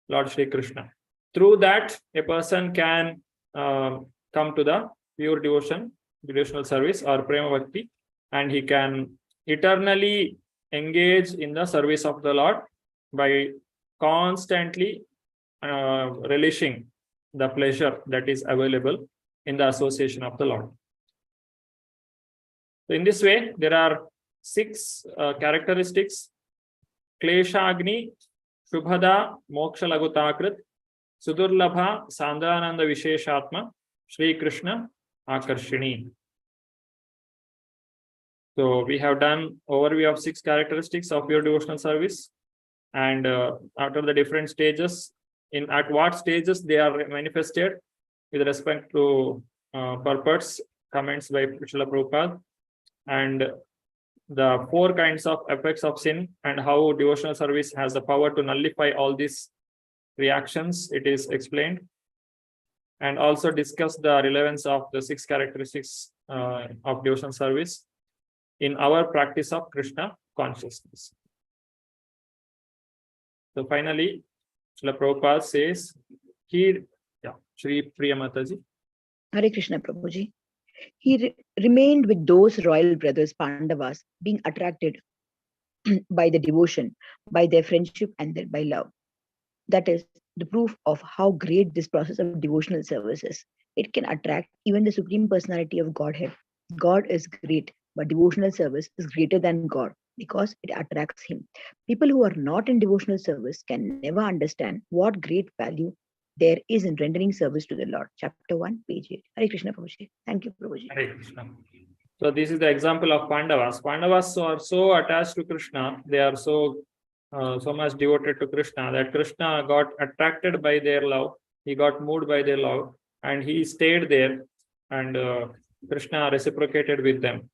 Lord Shri Krishna. Through that, a person can come to the pure devotional service or Prema Bhakti, and he can eternally engage in the service of the Lord by constantly relishing the pleasure that is available in the association of the Lord. So in this way, there are 6 characteristics: Kleshagni, Shubhada, Moksha Lagutakrit, Sudurlabha, Sandhananda Visheshatma, Shri Krishna, Akarshini. So we have done overview of 6 characteristics of your devotional service, and after the different stages, at what stages they are manifested with respect to purports, comments by Srila Prabhupada, and the 4 kinds of effects of sin and how devotional service has the power to nullify all these reactions. It is explained, and also discuss the relevance of the 6 characteristics of devotional service in our practice of Krishna consciousness. So finally, Srila Prabhupada says, Shri Priya Mataji. Hare Krishna Prabhuji. He remained with those royal brothers Pandavas, being attracted by the devotion, by their friendship, and by love. That is the proof of how great this process of devotional service is. It can attract even the Supreme Personality of Godhead. God is great, but devotional service is greater than God because it attracts him. People who are not in devotional service can never understand what great value there is in rendering service to the Lord. Chapter 1, page 8. Hare Krishna Prabhuji. Thank you, Prabhuji. Hare Krishna. So this is the example of Pandavas. Pandavas are so attached to Krishna, they are so much devoted to Krishna that Krishna got attracted by their love. He got moved by their love, and he stayed there, and Krishna reciprocated with them.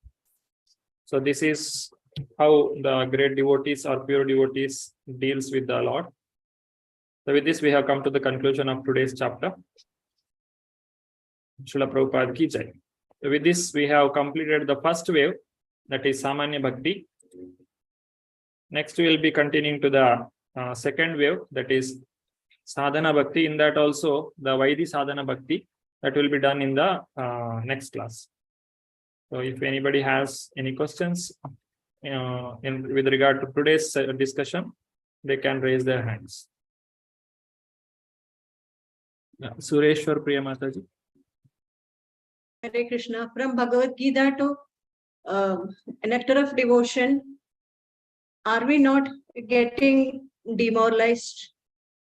So this is how the great devotees or pure devotees deals with the Lord. So with this, we have come to the conclusion of today's chapter. Srila Prabhupada ki jai. So with this, we have completed the first wave, that is Samanya Bhakti. Next, we will be continuing to the second wave, that is Sadhana Bhakti. In that also, the Vaidhi Sadhana Bhakti, that will be done in the next class. So if anybody has any questions with regard to today's discussion, they can raise their hands. Sureshwar Priya Mataji. Hare Krishna. From Bhagavad Gita to nectar of devotion, are we not getting demoralized?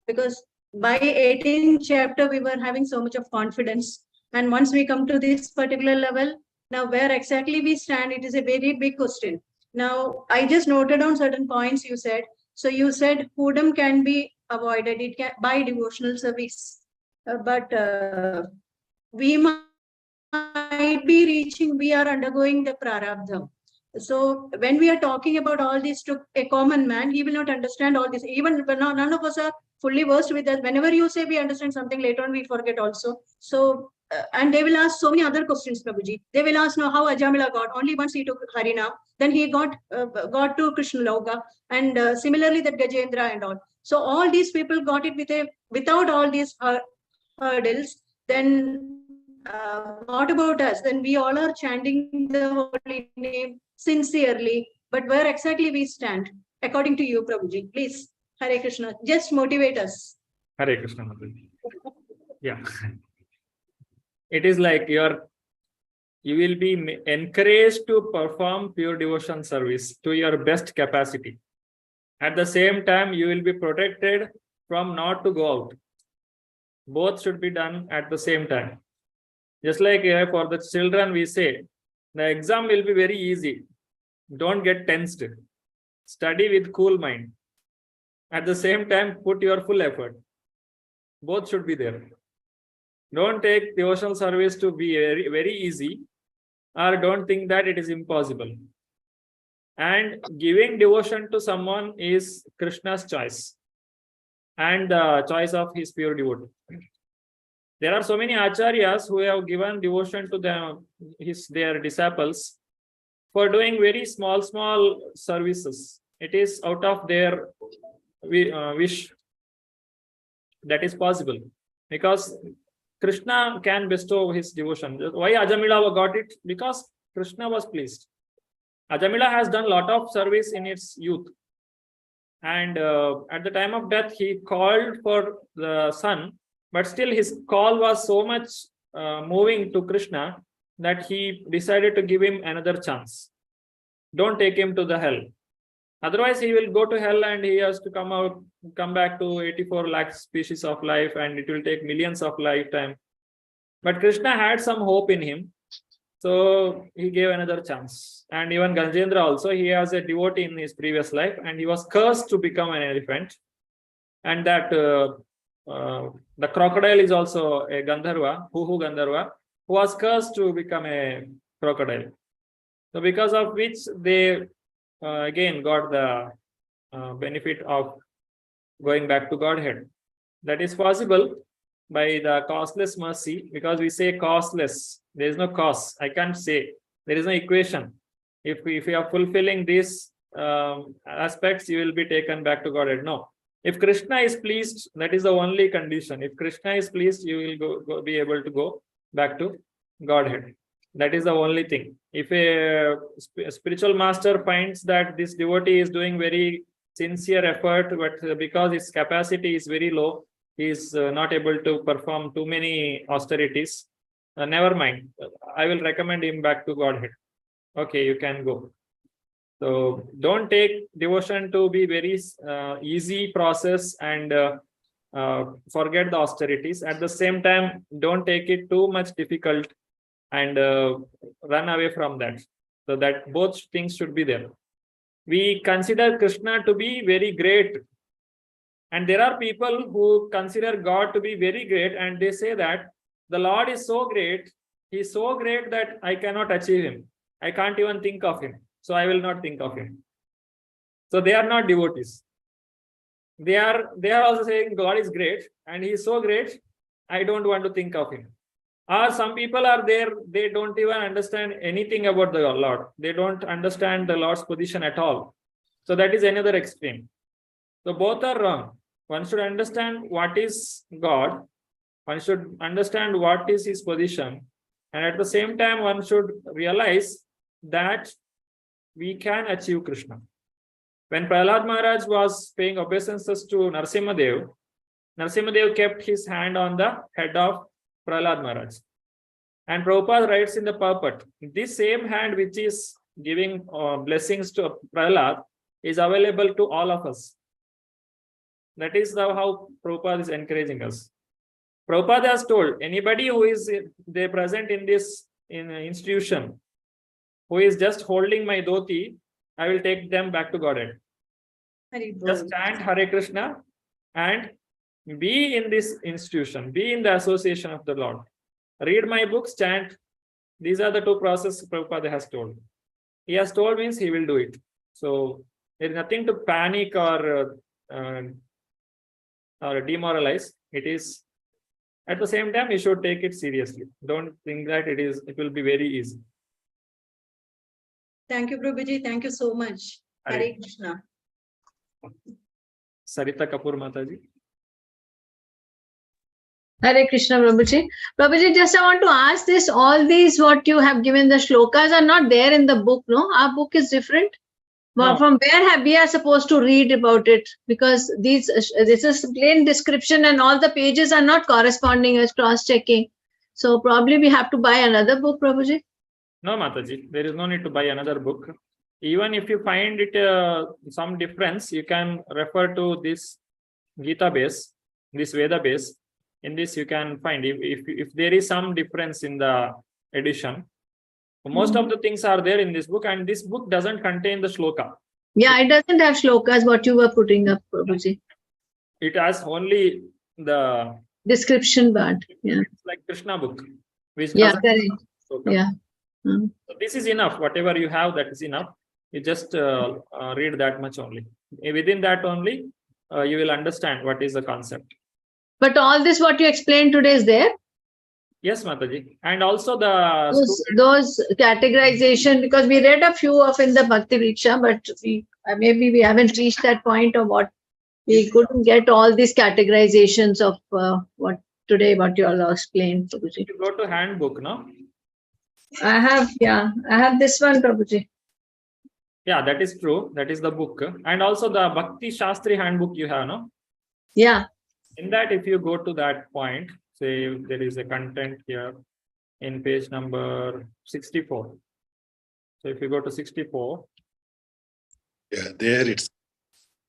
Because by 18th chapter, we were having so much of confidence. And once we come to this particular level, now where exactly we stand, it is a very big question. Now, I just noted down certain points you said. So you said whodom can be avoided by devotional service. But we might be reaching, we are undergoing the prarabdha. So when we are talking about all this to a common man, he will not understand all this. Even none of us are fully versed with that. Whenever you say we understand something, later on we forget also. So, and they will ask so many other questions, Prabhuji. They will ask, now how Ajamila got. Only once he took Harinam, then he got to Krishna Loka, and similarly that Gajendra and all. So all these people got it without all these hurdles. Then what about us? Then we all are chanting the holy name sincerely, but where exactly we stand, according to you, Prabhuji? Please, Hare Krishna, just motivate us. Hare Krishna. Yeah. It is like you will be encouraged to perform pure devotion service to your best capacity. At the same time, you will be protected from not to go out. Both should be done at the same time. Just like for the children, we say, the exam will be very easy. Don't get tensed. Study with cool mind. At the same time, put your full effort. Both should be there. Don't take devotional service to be very, very easy, or don't think that it is impossible. And giving devotion to someone is Krishna's choice and the choice of his pure devotee. There are so many acharyas who have given devotion to their disciples for doing very small services. It is out of their wish that is possible, because Krishna can bestow his devotion. Why Ajamila got it? Because Krishna was pleased. Ajamila has done a lot of service in its youth, and at the time of death he called for the son, but still his call was so much moving to Krishna that he decided to give him another chance. Don't take him to the hell. Otherwise, he will go to hell and he has to come back to 84 lakh species of life, and it will take millions of lifetime. But Krishna had some hope in him, so he gave another chance. And even Gajendra also, he has a devotee in his previous life, and he was cursed to become an elephant. And that the crocodile is also a Gandharva, Huhu Gandharva, who was cursed to become a crocodile. So because of which they again got the benefit of going back to Godhead. That is possible by the causeless mercy, because we say causeless. There is no cause. I can't say. There is no equation. If you are fulfilling these aspects, you will be taken back to Godhead. No. If Krishna is pleased, that is the only condition. If Krishna is pleased, you will be able to go back to Godhead. That is the only thing. If a spiritual master finds that this devotee is doing very sincere effort, but because his capacity is very low, he is not able to perform too many austerities, never mind. I will recommend him back to Godhead. Okay, you can go. So don't take devotion to be very easy process and forget the austerities. At the same time, don't take it too much difficult and run away from that. So that both things should be there. We consider Krishna to be very great, and there are people who consider God to be very great, and they say that the Lord is so great, he is so great that I cannot achieve him. I can't even think of him, so I will not think of him. So they are not devotees. They are also saying God is great and he is so great, I don't want to think of him. Or some people are there, they don't even understand anything about the Lord. They don't understand the Lord's position at all. So that is another extreme. So both are wrong. One should understand what is God. One should understand what is his position. And at the same time, one should realize that we can achieve Krishna. When Prahlad Maharaj was paying obeisances to Narasimhadev, Narasimhadev kept his hand on the head of Prahlad Maharaj. And Prabhupada writes in the purport, this same hand which is giving blessings to Prahlad is available to all of us. That is how Prabhupada is encouraging us. Prabhupada has told anybody who is present in this institution, who is just holding my dhoti, I will take them back to Godhead. Just chant Hare Krishna and be in this institution, be in the association of the Lord. Read my books, chant. These are the two processes Prabhupada has told. He has told means he will do it. So there is nothing to panic or demoralize. It is at the same time you should take it seriously. Don't think that it will be very easy. Thank you, Prabhuji. Thank you so much. Hare Krishna. Sarita Kapoor Mataji. Hare Krishna, Prabhuji. Prabhuji, just I want to ask this, all these what you have given, the shlokas are not there in the book, no? Our book is different. Well, No. from where we are supposed to read about it? Because this is plain description and all the pages are not corresponding as cross-checking. So probably we have to buy another book, Prabhuji. No, Mataji, there is no need to buy another book. Even if you find it some difference, you can refer to this Gita base, this Veda base. In this, you can find if there is some difference in the edition. Most of the things are there in this book, and this book doesn't contain the shloka. Yeah, it doesn't have shlokas, what you were putting up, Prabhuji. It has only the Description part. Yeah. It's like Krishna book, which Yeah, doesn't correct. have shloka. Yeah. So this is enough. Whatever you have, that is enough. You just read that much only. Within that only, you will understand what is the concept. But all this what you explained today is there? Yes, Mataji. And also the Those categorization, because we read a few of in the Bhakti Vriksha, but maybe we haven't reached that point of what we couldn't get all these categorizations of what you all explained, Prabhuji. you go to handbook, no? I have this one, Prabhuji. Yeah, that is true. That is the book. And also the Bhakti Shastri handbook you have, no? Yeah. In that, if you go to that point, say there is a content here in page number 64. So if you go to 64. Yeah, there it's.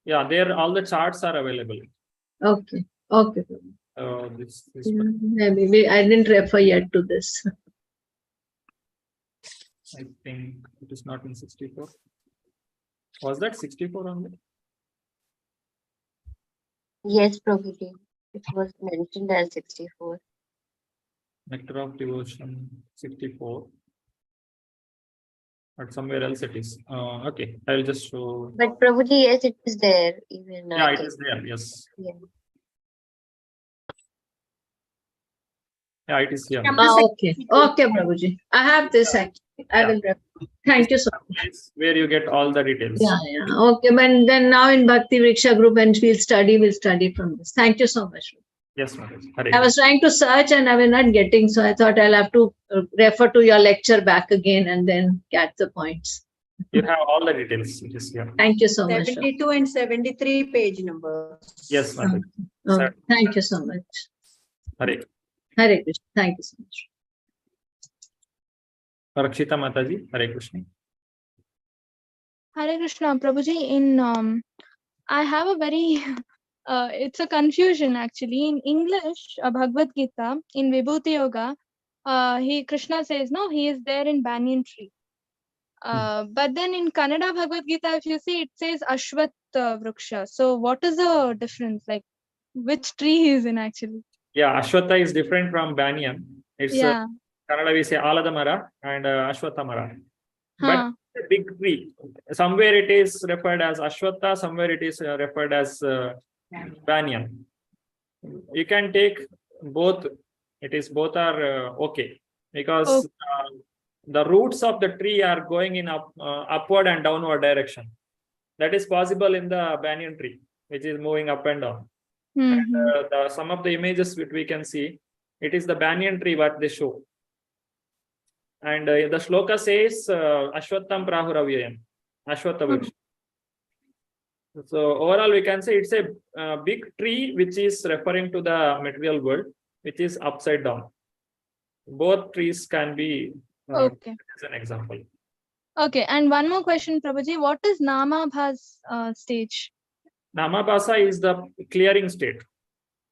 Yeah, there all the charts are available. Okay. Okay. This Maybe I didn't refer yet to this. I think it is not in 64. Was that 64 only? Yes, Prabhuji. It was mentioned as 64. Nectar of Devotion 64. But somewhere else it is. Okay, I'll just show. But Prabhuji, yes, it is there. Even Yeah, it is there. Yes. Yeah. Yeah, it is here. Okay. Okay, Prabhuji. I have this actually. I will refer. Thank you so much. Where you get all the details. Yeah. Okay, but then now in Bhakti Vriksha group, when we'll study from this. Thank you so much. Yes, Mataji. I was trying to search and I was not getting, so I thought I'll have to refer to your lecture back again and then catch the points. You have all the details. It is here. Thank you so much. 72 and 73 page numbers. Yes, Mataji. Thank you so much. Hare. Hare Krishna. Thank you so much. Rakshita Mataji. Hare Krishna. Hare Krishna, Prabhuji. In I have a very it's a confusion actually. In English, Bhagavad Gita in Vibhuti Yoga, Krishna says no, he is there in banyan tree. But then in Kannada Bhagavad Gita, if you see, it says Ashwath Vriksha. So what is the difference? Like which tree he is in actually? Yeah, Ashwatha is different from banyan. It's Kannada we say Alada Mara and Ashwatha Mara. But a big tree. Somewhere it is referred as Ashwatha, somewhere it is referred as banyan. You can take both. Both are okay, because the roots of the tree are going in upward and downward direction. That is possible in the banyan tree, which is moving up and down. And, some of the images which we can see, it is the banyan tree what they show. And the shloka says Ashwattham Prahuravyayam, Ashwatha Vriksha. So overall we can say it's a big tree which is referring to the material world, which is upside down. Both trees can be as an example. Okay, and one more question, Prabhuji. What is Namabhas stage? Namabhasa is the clearing state.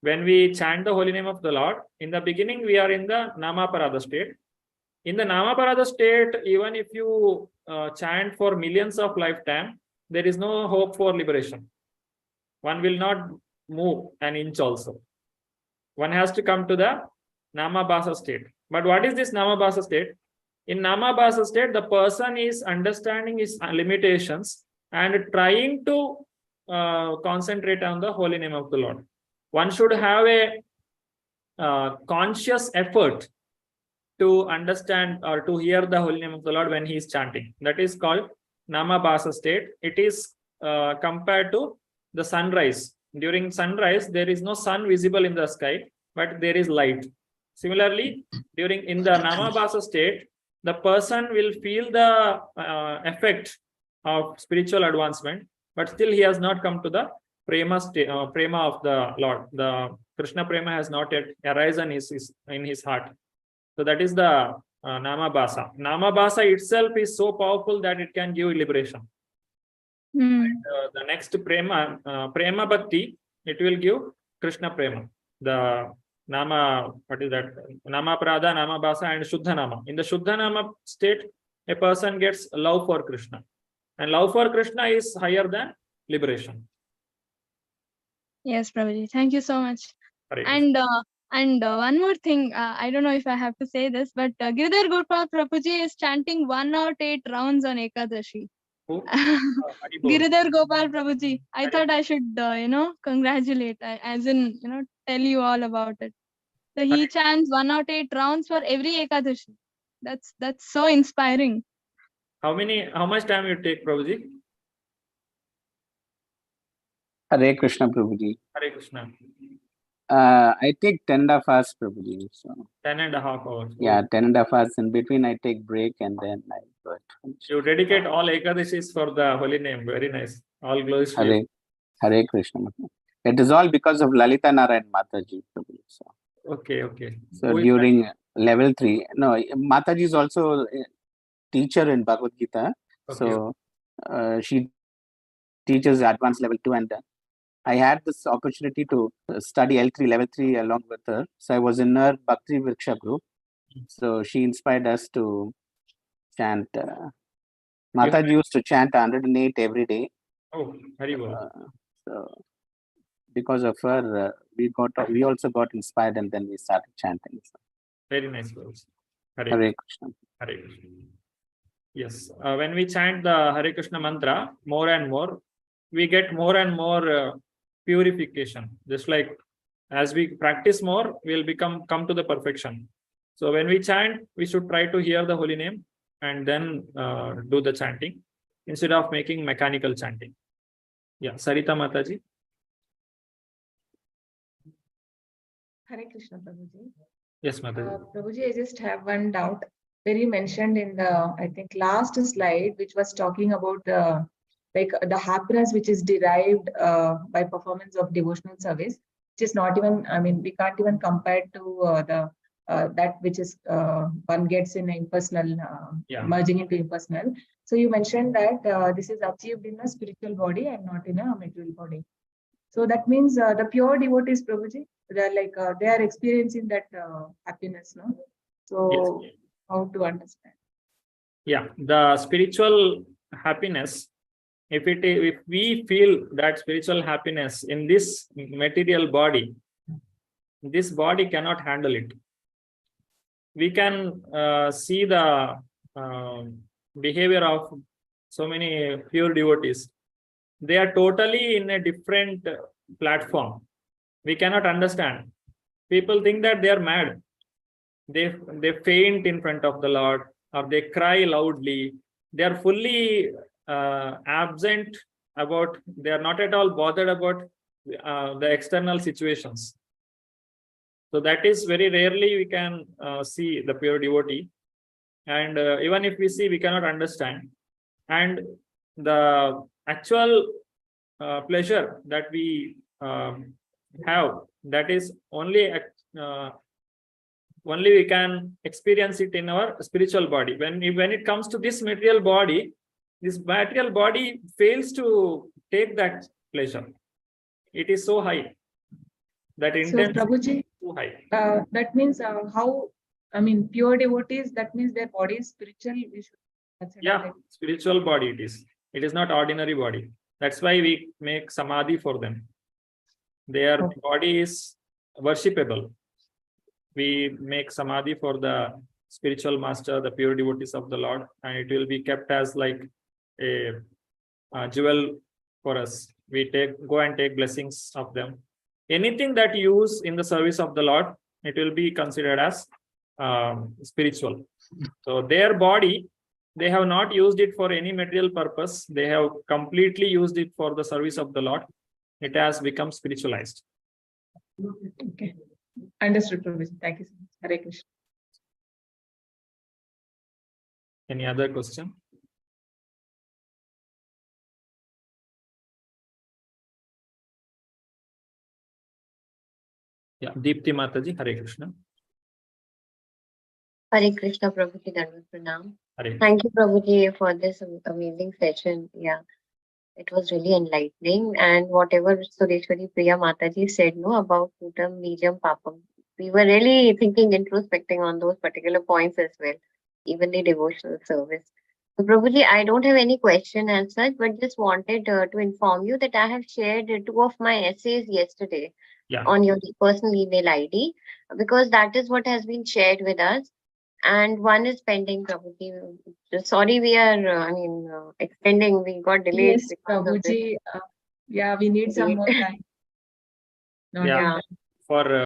When we chant the holy name of the Lord, in the beginning we are in the Namaparada state. In the Namaparada state, even if you chant for millions of lifetime, there is no hope for liberation. One will not move an inch also. One has to come to the Namabhasa state. But what is this Namabhasa state? In Namabhasa state, the person is understanding his limitations and trying to concentrate on the holy name of the Lord. One should have a conscious effort to understand or to hear the holy name of the Lord when he is chanting. That is called Namabhasa state. It is compared to the sunrise. During sunrise, there is no sun visible in the sky, but there is light. Similarly, in the Namabhasa state, the person will feel the effect of spiritual advancement, but still he has not come to the prema of the Lord. The Krishna prema has not yet arisen in his heart. So that is the Namabhasa. Namabhasa itself is so powerful that it can give liberation. And, the next prema bhakti, it will give Krishna prema. The Nama, what is that? Nama Prada, Nama Basa, and Shuddha Nama. In the Shuddha Nama state, a person gets love for Krishna. And love for Krishna is higher than liberation. Yes, Prabhuji. Thank you so much. And one more thing, I don't know if I have to say this, but Giridhar Gopal Prabhuji is chanting 108 rounds on Ekadashi. Giridhar Gopal Prabhuji. I thought I should, congratulate, as in, tell you all about it. So he chants 108 rounds for every Ekadashi. That's so inspiring. How much time you take, Prabhuji? Hare Krishna, Prabhuji. Hare Krishna. I take 10.5 hours, Prabhuji. So 10.5 hours. yeah, 10.5 hours. In between, I take break and then I go it. You dedicate all Ekadashis for the holy name. Very nice. All glories to you. Hare Krishna. It is all because of Lalita Narayan Mataji, Prabhuji. So, Okay. so Who is during level 3, no, Mataji is also a teacher in Bhagavad Gita. Okay. So she teaches advanced level 2, and I had this opportunity to study L3, level 3 along with her. So I was in her Bhakti Vriksha group. So she inspired us to chant. Mataji used to chant 108 every day. Oh, very well. So because of her, we also got inspired, and then we started chanting. So. Very nice words. Hare Krishna. Hare Krishna. Yes, when we chant the Hare Krishna mantra more and more, we get more and more purification. Just like as we practice more, we'll come to the perfection. So when we chant, we should try to hear the holy name and then do the chanting instead of making mechanical chanting. Yeah, Sarita Mataji. Hare Krishna, Prabhuji. Yes, Mataji. Prabhuji, I just have one doubt. Where you mentioned in the, I think, last slide, which was talking about the happiness which is derived by performance of devotional service, which is not even, I mean, we can't even compare to that which is one gets in impersonal, merging into impersonal. So you mentioned that this is achieved in a spiritual body and not in a material body. So that means the pure devotees, Prabhuji, they're like they are experiencing that happiness, no? So yes. How to understand? Yeah, the spiritual happiness. If we feel that spiritual happiness in this material body, this body cannot handle it. We can see the behavior of so many pure devotees. They are totally in a different platform. We cannot understand. People think that they are mad. They faint in front of the Lord, or they cry loudly. They are fully absent about, they are not at all bothered about the external situations. So that is very rarely we can see the pure devotee. And even if we see, we cannot understand. And the actual pleasure that we have, that is only we can experience it in our spiritual body. When it comes to this material body fails to take that pleasure. It is so high. That intensity is so high. That means how, I mean, pure devotees, that means their body is spiritual. We should consider yeah, spiritual body it is. It is not ordinary body. That's why we make samadhi for them. Their body is worshipable. We make samadhi for the spiritual master, the pure devotees of the Lord, and it will be kept as like a jewel for us. We go and take blessings of them. Anything that you use in the service of the Lord, it will be considered as spiritual. So their body, they have not used it for any material purpose. They have completely used it for the service of the Lord. It has become spiritualized. Okay. Understood, Prabhuji. Thank you so much. Hare Krishna. Any other question? Yeah, Deepti Mataji, Hare Krishna. Hare Krishna, Prabhuji, Dandavat Pranam. Hare. Thank you, Prabhuji, for this amazing session. Yeah, it was really enlightening. And whatever Sureshwari Priya Mataji said, no, about Putam, Nijam, Papam, we were really thinking, introspecting on those particular points as well, even the devotional service. So, Prabhuji, I don't have any question as such, but just wanted to inform you that I have shared 2 of my essays yesterday on your personal email ID, because that is what has been shared with us. And one is pending, Prabhuji. Sorry, we are, extending. We got delayed. Yes, Prabhuji. Yeah, we need some more time. Yeah, for